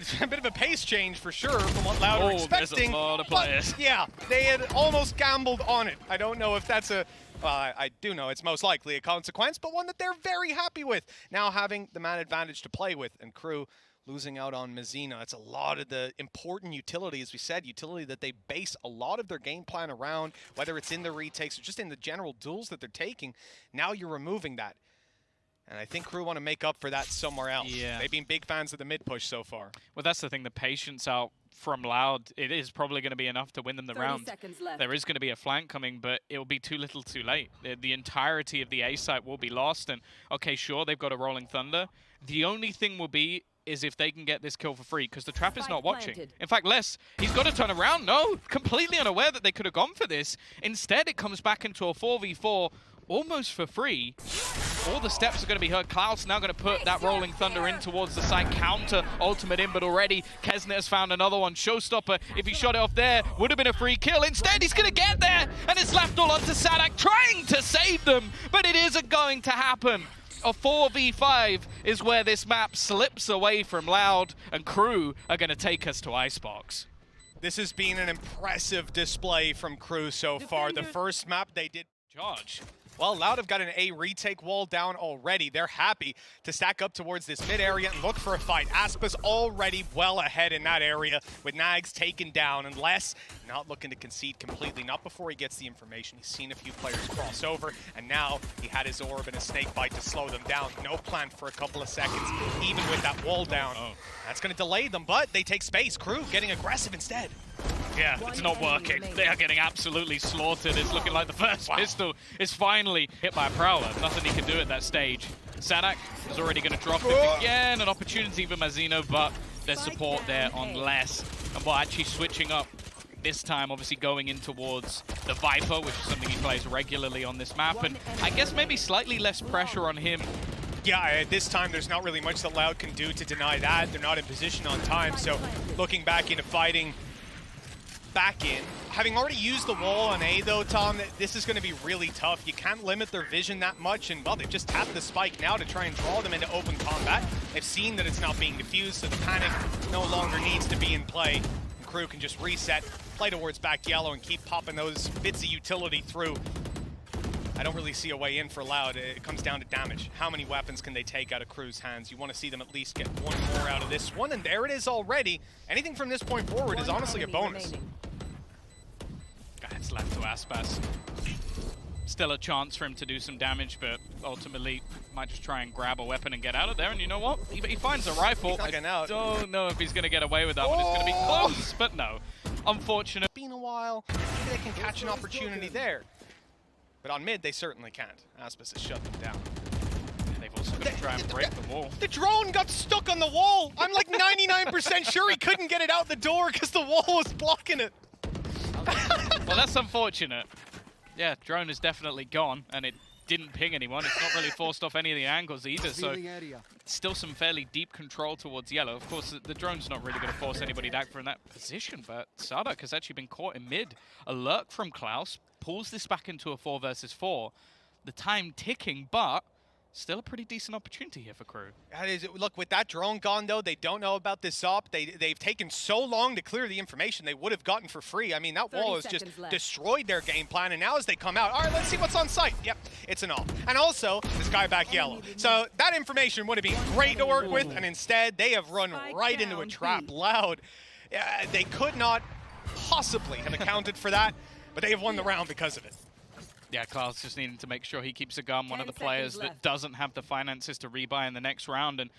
a pace change for sure from what Loud were expecting. There's a lot of players. Yeah, they had almost gambled on it. I don't know if that's well, I do know it's most likely a consequence, but one that they're very happy with. Now having the man advantage to play with, and Crew losing out on Mazzino. It's a lot of the important utility, as we said, utility that they base a lot of their game plan around, whether it's in the retakes or just in the general duels that they're taking. Now you're removing that. And I think Crew want to make up for that somewhere else. Yeah. They've been big fans of the mid-push so far. Well, that's the thing. The patience out from Loud, it is probably going to be enough to win them the round. There is going to be a flank coming, but it will be too little too late. The entirety of the A site will be lost. And, okay, sure, they've got a Rolling Thunder. The only thing will be is if they can get this kill for free, because the trap is not watching. In fact, Les, he's got to turn around. No, completely unaware that they could have gone for this. Instead, it comes back into a 4v4 almost for free. all the steps are going to be heard. Cloud's now going to put that Rolling Thunder in towards the side. Counter ultimate in, but already Kesnet has found another one. Showstopper, if he shot it off there, would have been a free kill. Instead, he's going to get there, and it's left all onto Sadak, trying to save them, but it isn't going to happen. A 4v5 is where this map slips away from Loud, and Crew are going to take us to Icebox. This has been an impressive display from Crew so far. The first map they did Charge. Well, Loud have got an A retake wall down already. They're happy to stack up towards this mid area and look for a fight. Aspa's already well ahead in that area with Nags taken down, and Les not looking to concede completely. Not before he gets the information. He's seen a few players cross over, and now he had his orb and a snake bite to slow them down. No plan for a couple of seconds, even with that wall down. That's going to delay them, but they take space. Crew getting aggressive instead. Yeah, it's not working. They are getting absolutely slaughtered. It's looking like the first pistol is finally hit by a Prowler. Nothing he can do at that stage. Sadak is already going to drop it again. An opportunity for Mazino, but there's support there on Les. And we're actually switching up this time, obviously going in towards the Viper, which is something he plays regularly on this map. And I guess maybe slightly less pressure on him. Yeah, at this time, there's not really much that Loud can do to deny that. They're not in position on time, so looking back into fighting back in. Having already used the wall on A though, Tom, this is going to be really tough. You can't limit their vision that much, and well, they've just tapped the spike now to try and draw them into open combat. They've seen that it's not being diffused, so the panic no longer needs to be in play. And Crew can just reset, play towards back yellow, and keep popping those bits of utility through. I don't really see a way in for Loud. It comes down to damage. How many weapons can they take out of Crew's hands? You want to see them at least get one more out of this one, and there it is already. Anything from this point forward is honestly a bonus. It's left to Aspas. Still a chance for him to do some damage, but ultimately might just try and grab a weapon and get out of there. And you know what? He finds a rifle. I don't know if he's going to get away with that one. It's going to be close, but no. Unfortunate. It's been a while. Maybe they can catch an opportunity there. But on mid, they certainly can't. Aspas has shut them down. And they've also got to try and break the wall. The drone got stuck on the wall. I'm like 99% sure he couldn't get it out the door because the wall was blocking it. Well, that's unfortunate. Yeah, drone is definitely gone, and it didn't ping anyone. It's not really forced off any of the angles either, so still some fairly deep control towards yellow. Of course, the drone's not really going to force anybody back from that position, but Sadak has actually been caught in mid. A lurk from Klaus pulls this back into a 4 versus 4. The time ticking, but still a pretty decent opportunity here for Crew. Look, with that drone gone, though, they don't know about this op. They've taken so long to clear the information they would have gotten for free. I mean, that wall has just destroyed their game plan, and now as they come out, all right, let's see what's on site. Yep, it's an op. And also, this guy back yellow. So that information would have been great to work with, and instead, they have run right into a trap. Loud. They could not possibly have accounted for that, but they have won the round because of it. Yeah, Klaus just needing to make sure he keeps a gun. One of the players that doesn't have the finances to rebuy in the next round, and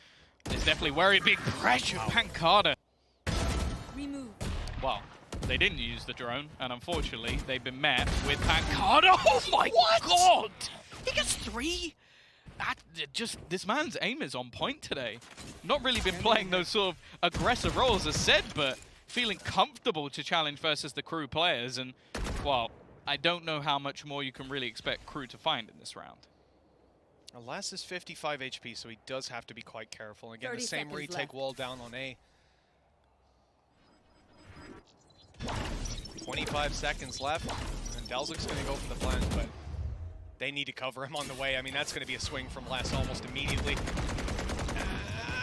there's definitely very big pressure. Pancada. Well, they didn't use the drone, and unfortunately, they've been met with Pancada. Oh my God! He gets 3? This man's aim is on point today. Not really been playing those sort of aggressive roles, as said, but feeling comfortable to challenge versus the Crew players, and, well, I don't know how much more you can really expect Crew to find in this round. Les is 55 HP, so he does have to be quite careful. Again, the same retake wall down on A. 25 seconds left, and Delzic's going to go for the blend, but they need to cover him on the way. I mean, that's going to be a swing from Les almost immediately.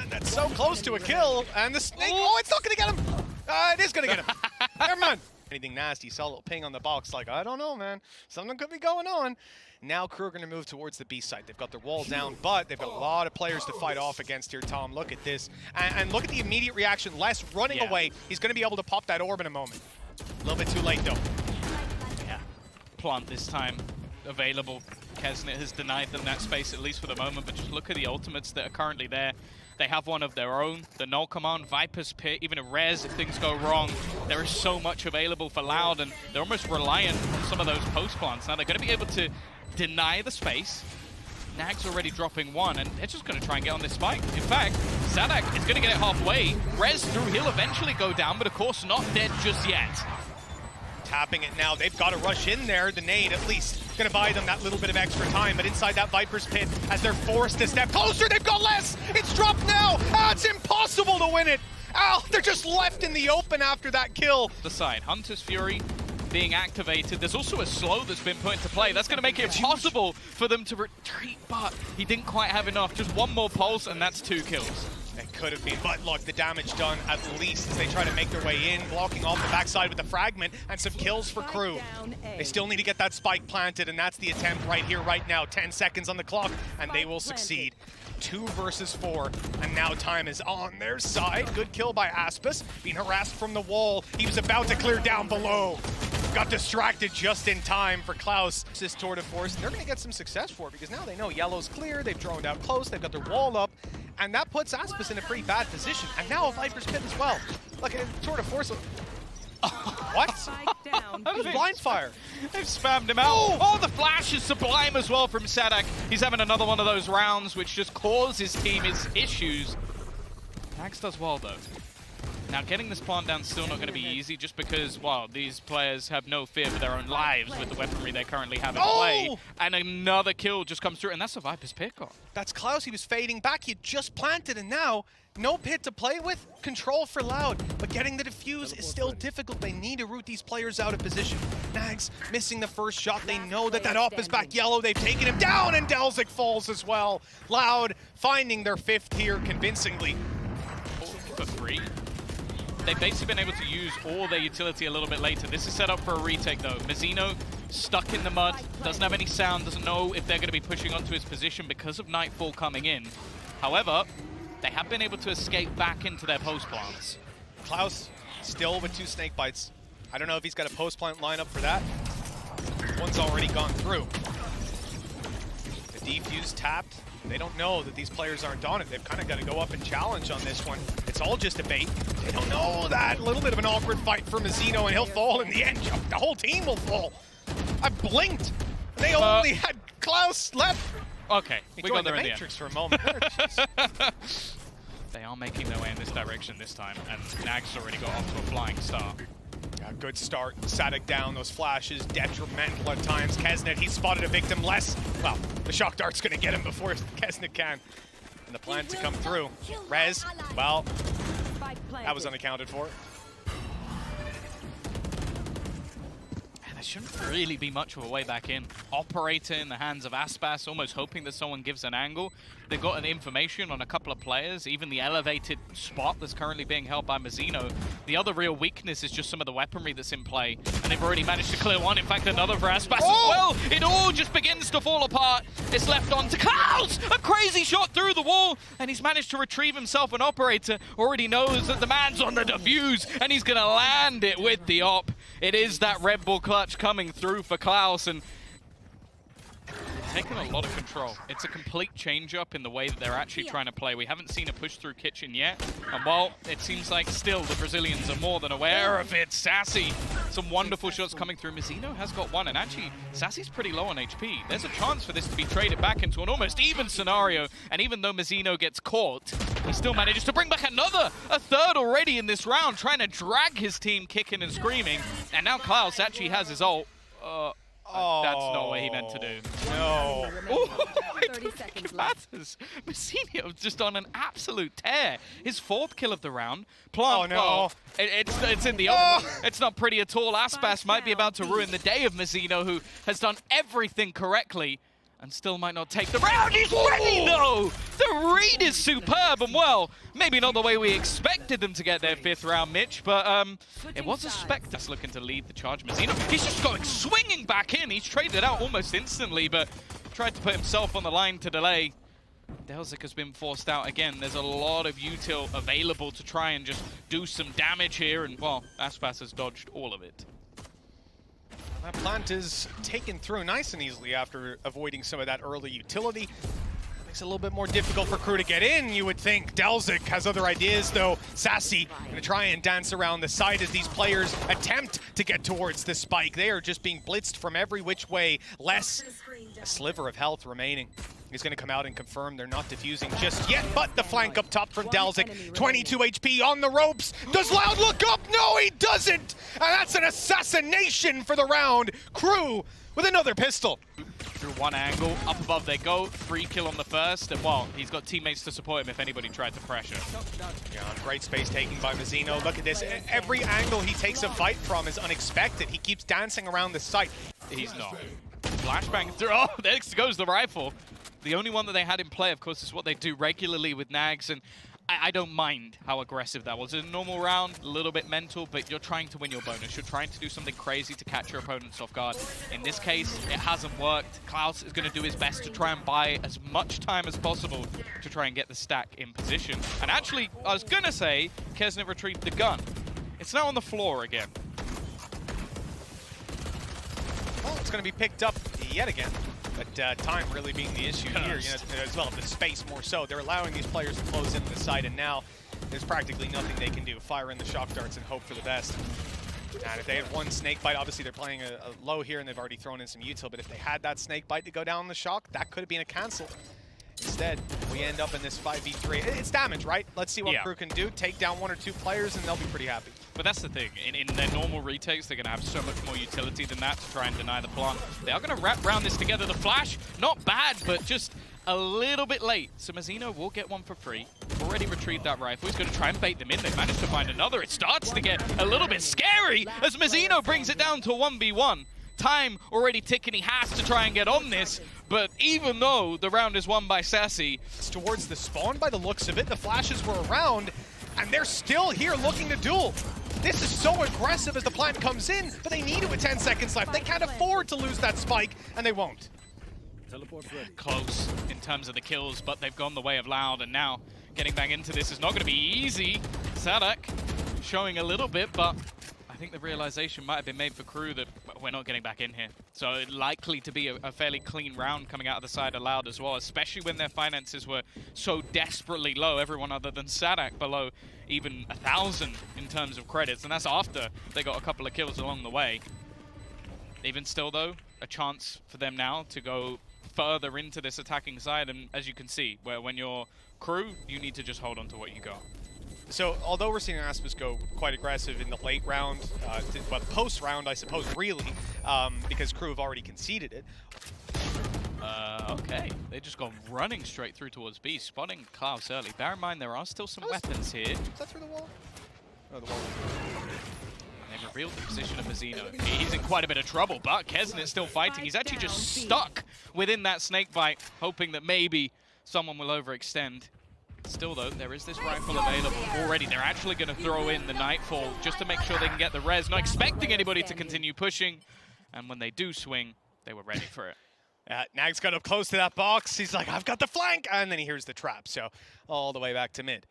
And that's so close to a kill, and the snake, oh, it's not going to get him! It is going to get him. Never mind. Anything nasty, saw a little ping on the box, like, I don't know, man. Something could be going on. Now Crew are going to move towards the B site. They've got their wall down, but they've got a lot of players to fight off against here, Tom. Look at this. And look at the immediate reaction. Les running away. He's going to be able to pop that orb in a moment. A little bit too late, though. Yeah. Plant this time available. Kesnet has denied them that space, at least for the moment, but just look at the ultimates that are currently there. They have one of their own, the Null Command, Viper's Pit, even a Res if things go wrong. There is so much available for Loud, and they're almost reliant on some of those post plants. Now they're going to be able to deny the space. Nag's already dropping 1, and they're just going to try and get on this spike. In fact, Sadak is going to get it halfway. Res through, he'll eventually go down, but of course not dead just yet. Tapping it now. They've got to rush in there. The nade, at least Gonna buy them that little bit of extra time, but inside that Viper's pit, as they're forced to step closer, they've got less! It's dropped now! Ah, it's impossible to win it! Ow, they're just left in the open after that kill. The side, Hunter's Fury being activated. There's also a slow that's been put into play. That's going to make it impossible for them to retreat, but he didn't quite have enough. Just one more pulse, and that's 2 kills. It could have been, but look, the damage done at least as they try to make their way in, blocking off the backside with the fragment, and some kills for Crew. They still need to get that spike planted, and that's the attempt right here, right now. 10 seconds on the clock, and they will succeed. 2 versus 4, and now time is on their side. Good kill by Aspis, being harassed from the wall. He was about to clear down below. Got distracted just in time for Klaus. This tour de force, and they're going to get some success for it because now they know yellow's clear, they've droned out close, they've got their wall up, and that puts Aspis in a pretty bad position. And now a Viper's pit as well. Look at tour de force. What? That was blind fire. They've spammed him out. Oh, the flash is sublime as well from Sadak. He's having another one of those rounds which just causes his team his issues. Nags does well though. Now, getting this plant down still not going to be easy just because, well, these players have no fear for their own lives with the weaponry they currently have in play. And another kill just comes through, and that's a Viper's pick-off. That's Klaus. He was fading back. He had just planted, and now no pit to play with. Control for Loud, but getting the defuse is still difficult. They need to root these players out of position. Nags missing the first shot. They know that op is back yellow. They've taken him down, and Delzik falls as well. Loud finding their 5th here convincingly. For 3. They've basically been able to use all their utility a little bit later. This is set up for a retake though. Mazzino stuck in the mud, doesn't have any sound, doesn't know if they're going to be pushing onto his position because of Nightfall coming in. However, they have been able to escape back into their post plants. Klaus still with 2 snake bites. I don't know if he's got a post plant lineup for that. One's already gone through. The defuse tapped. They don't know that these players aren't on it. They've kind of got to go up and challenge on this one. It's all just a bait. They don't know that. A little bit of an awkward fight for Mazzino, and he'll fall in the end. The whole team will fall. I blinked. They only had Klaus left. Okay, we got the Matrix for a moment there. They are making their way in this direction this time, and Nags already got off to a flying start. Yeah, good start. Sadik down, those flashes, detrimental at times. Kesnet, he spotted a victim less. Well, the shock dart's gonna get him before Kesnet can. And the plan to come through. Rez, well, that was unaccounted for. There shouldn't really be much of a way back in. Operator in the hands of Aspas, almost hoping that someone gives an angle. They've got an information on a couple of players, even the elevated spot that's currently being held by Mazzino. The other real weakness is just some of the weaponry that's in play, and they've already managed to clear one. In fact, another for Aspas as well. It all just begins to fall apart. It's left on to Klaus! A crazy shot through the wall, and he's managed to retrieve himself. An operator already knows that the man's on the defuse, and he's gonna land it with the op. It is that Red Bull clutch coming through for Klaus, and taking a lot of control. It's a complete change-up in the way that they're actually trying to play. We haven't seen a push-through kitchen yet, and while it seems like still the Brazilians are more than aware of it, Sassy, some wonderful shots coming through. Mazzino has got one, and actually, Sassy's pretty low on HP. There's a chance for this to be traded back into an almost even scenario, and even though Mazzino gets caught, he still manages to bring back a third already in this round, trying to drag his team kicking and screaming, and now Klaus actually has his ult. That's not what he meant to do. No. I don't think it matters. Mazzino just on an absolute tear. His 4th kill of the round. Plant, it's in the open. It's not pretty at all. Aspas might be about to ruin the day of Mazzino, who has done everything correctly and still might not take the round. He's ready though! The read is superb, and well, maybe not the way we expected them to get their 5th round, Mitch, but it was a spectacle. Looking to lead the charge. Mazzino, he's just going swinging back in. He's traded out almost instantly, but tried to put himself on the line to delay. Delzik has been forced out again. There's a lot of util available to try and just do some damage here, and well, Aspas has dodged all of it. That plant is taken through nice and easily after avoiding some of that early utility. They Makes it a little bit more difficult for Crew to get in, you would think. Delzik has other ideas, though. Sassy gonna try and dance around the side as these players attempt to get towards the spike. They are just being blitzed from every which way. Less a sliver of health remaining. He's going to come out and confirm they're not defusing just yet, but the flank up top from Delzik. 22 HP on the ropes. Does Loud look up? No, he doesn't! And that's an assassination for the round. Crew with another pistol. Through one angle, up above they go. Free kill on the first, and well, he's got teammates to support him if anybody tried to pressure. Yeah, great space taking by Mazzino. Look at this. Every angle he takes a fight from is unexpected. He keeps dancing around the site. He's not. Flashbang through. Oh, there goes the rifle. The only one that they had in play, of course, is what they do regularly with Nags, and I don't mind how aggressive that was. In a normal round, a little bit mental, but you're trying to win your bonus. You're trying to do something crazy to catch your opponents off guard. In this case, it hasn't worked. Klaus is going to do his best to try and buy as much time as possible to try and get the stack in position. And actually, I was going to say, Kesnet retrieved the gun. It's now on the floor again. Well, it's going to be picked up yet again. But time really being the issue here, as well, the space more so. They're allowing these players to close into the site, and now there's practically nothing they can do. Fire in the shock darts and hope for the best. And if they had one snake bite, obviously they're playing a low here, and they've already thrown in some util, but if they had that snake bite to go down the shock, that could have been a cancel. Instead, we end up in this 5v3. It's damage, right? Let's see what Crew can do. Take down 1 or 2 players, and they'll be pretty happy. But that's the thing. In their normal retakes, they're going to have so much more utility than that to try and deny the plant. They are going to wrap around this together. The flash, not bad, but just a little bit late. So Mazzino will get one for free. Already retrieved that rifle. He's going to try and bait them in. They managed to find another. It starts to get a little bit scary as Mazzino brings it down to 1v1. Time already ticking. He has to try and get on this. But even though the round is won by Sassy, it's towards the spawn by the looks of it. The flashes were around, and they're still here looking to duel. This is so aggressive as the plant comes in, but they need it with 10 seconds left. They can't afford to lose that spike, and they won't. Close in terms of the kills, but they've gone the way of Loud, and now getting back into this is not going to be easy. Sadak showing a little bit, but I think the realization might have been made for Crew that we're not getting back in here. So likely to be a fairly clean round coming out of the side of Loud as well, especially when their finances were so desperately low. Everyone other than Sadak below even 1,000 in terms of credits, and that's after they got a couple of kills along the way. Even still though, a chance for them now to go further into this attacking side, and as you can see, when you're Crew, you need to just hold on to what you got. So, although we're seeing Aspis go quite aggressive in the late round, well, post-round, I suppose, really, because Crew have already conceded it. Okay, they just gone running straight through towards B, spotting Klaus early. Bear in mind, there are still some weapons here. Is that through the wall? Oh, the wall. They revealed the position of Mazzino. He's in quite a bit of trouble, but Kesnet's still fighting. He's actually just stuck within that snake bite, hoping that maybe someone will overextend. Still though, there is this rifle available already. They're actually going to throw in the Nightfall just to make sure they can get the res, not expecting anybody to continue pushing. And when they do swing, they were ready for it. Nags got up close to that box. He's like, I've got the flank, and then he hears the trap. So all the way back to mid.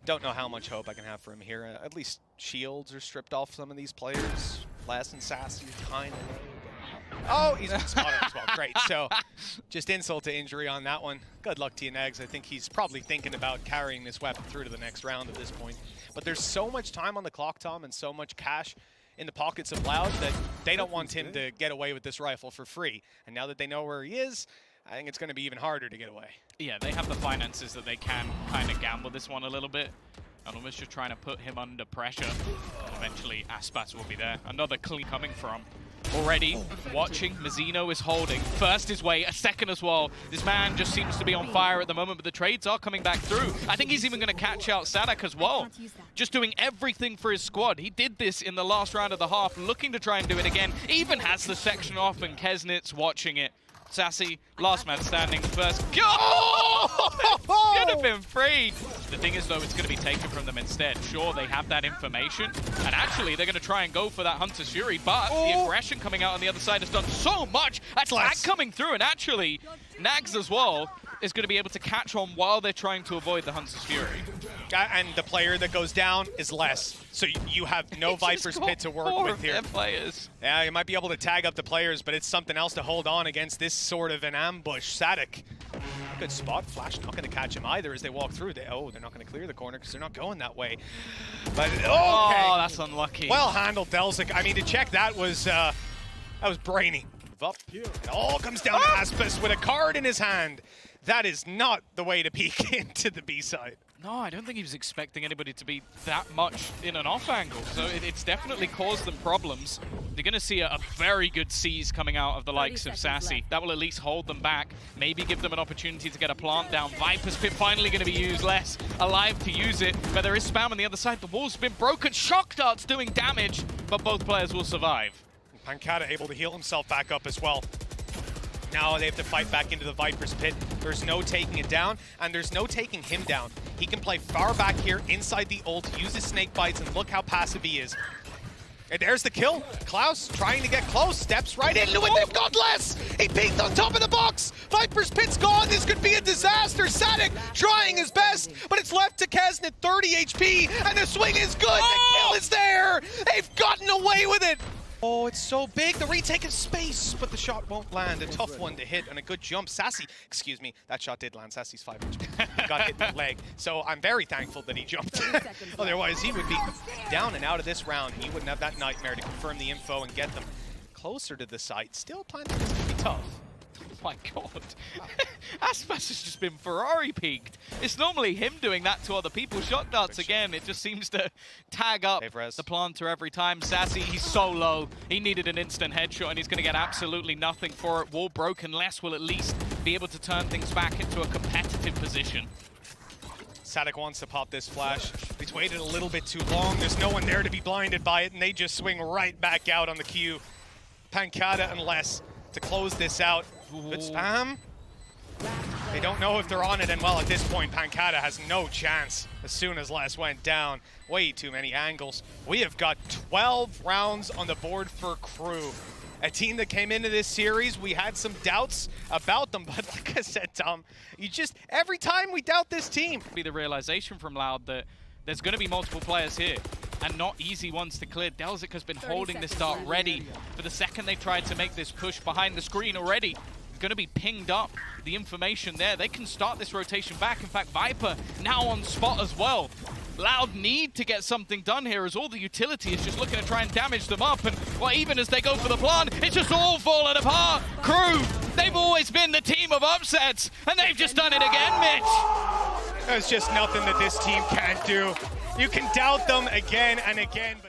Don't know how much hope I can have for him here. At least shields are stripped off some of these players. Less and Sassy, kind of. Oh, he's been spotted as well. Great. So just insult to injury on that one. Good luck to you, Nags. I think he's probably thinking about carrying this weapon through to the next round at this point. But there's so much time on the clock, Tom, and so much cash in the pockets of Loud that they don't want him to get away with this rifle for free. And now that they know where he is, I think it's going to be even harder to get away. Yeah, they have the finances that they can kind of gamble this one a little bit. And almost just trying to put him under pressure. And eventually, Aspas will be there. Another clean coming from. Already watching, Mazzino is holding. First his way, a second as well. This man just seems to be on fire at the moment, but the trades are coming back through. I think he's even going to catch out Sadak as well. Just doing everything for his squad. He did this in the last round of the half, looking to try and do it again. Even has the section off, and Kesnet's watching it. Sassy, last man standing first. Oh! Could have been free. The thing is, though, it's going to be taken from them instead. Sure, they have that information, and actually, they're going to try and go for that Hunter's Fury, but the aggression coming out on the other side has done so much. That's lag coming through, and actually, Nags as well is going to be able to catch on while they're trying to avoid the Hunter's Fury. And the player that goes down is less. So you have no Viper's Pit to work with here. Players. Yeah, you might be able to tag up the players, but it's something else to hold on against this sort of an ambush. Sadik, good spot. Flash not going to catch him either as they walk through. They're not going to clear the corner because they're not going that way. But okay. Oh, that's unlucky. Well handled, Delzik. I mean, to check that was brainy. Up. It all comes down to Aspis with a card in his hand. That is not the way to peek into the B side. No, I don't think he was expecting anybody to be that much in an off angle, so it's definitely caused them problems. They're going to see a very good seize coming out of the likes of Sassy. That will at least hold them back, maybe give them an opportunity to get a plant down. Viper's Pit finally going to be used, less alive to use it, but there is spam on the other side. The wall's been broken, Shock Dart's doing damage, but both players will survive. Pancata able to heal himself back up as well. Now they have to fight back into the Viper's Pit. There's no taking it down, and there's no taking him down. He can play far back here inside the ult, use his snake bites, and look how passive he is. And there's the kill. Klaus trying to get close, steps right into it. They've got less. He peeked on top of the box. Viper's Pit's gone. This could be a disaster. Sadik trying his best, but it's left to Kesn at 30 HP, and the swing is good. The kill is there. They've gotten away with it. Oh, it's so big. The retake of space, but the shot won't land. A tough one to hit and a good jump. Sassy, excuse me, that shot did land. Sassy's 5 inch. He got hit in the leg. So I'm very thankful that he jumped. Otherwise, he would be down and out of this round. He wouldn't have that nightmare to confirm the info and get them closer to the site. Still planting is going to be tough. Oh my god. Aspas has just been Ferrari peaked. It's normally him doing that to other people. Shock Darts again, it just seems to tag up the planter every time. Sassy, he's so low. He needed an instant headshot and he's going to get absolutely nothing for it. Wall broken, Less will at least be able to turn things back into a competitive position. Sadik wants to pop this flash. He's waited a little bit too long. There's no one there to be blinded by it, and they just swing right back out on the queue. Pancata and Less to close this out. Good spam. They don't know if they're on it, and well, at this point, Pancata has no chance as soon as Less went down. Way too many angles. We have got 12 rounds on the board for Crew. A team that came into this series, we had some doubts about them, but like I said, Tom, every time we doubt this team. Be the realization from Loud that there's going to be multiple players here, and not easy ones to clear. Delzik has been holding this dart ready for the second they tried to make this push behind the screen already. Going to be pinged up, the information there. They can start this rotation back. In fact, Viper now on spot as well. Loud need to get something done here as all the utility is just looking to try and damage them up. And well, even as they go for the plant, it's just all falling apart. Crew, they've always been the team of upsets, and they've just done it again, Mitch. There's just nothing that this team can't do. You can doubt them again and again. But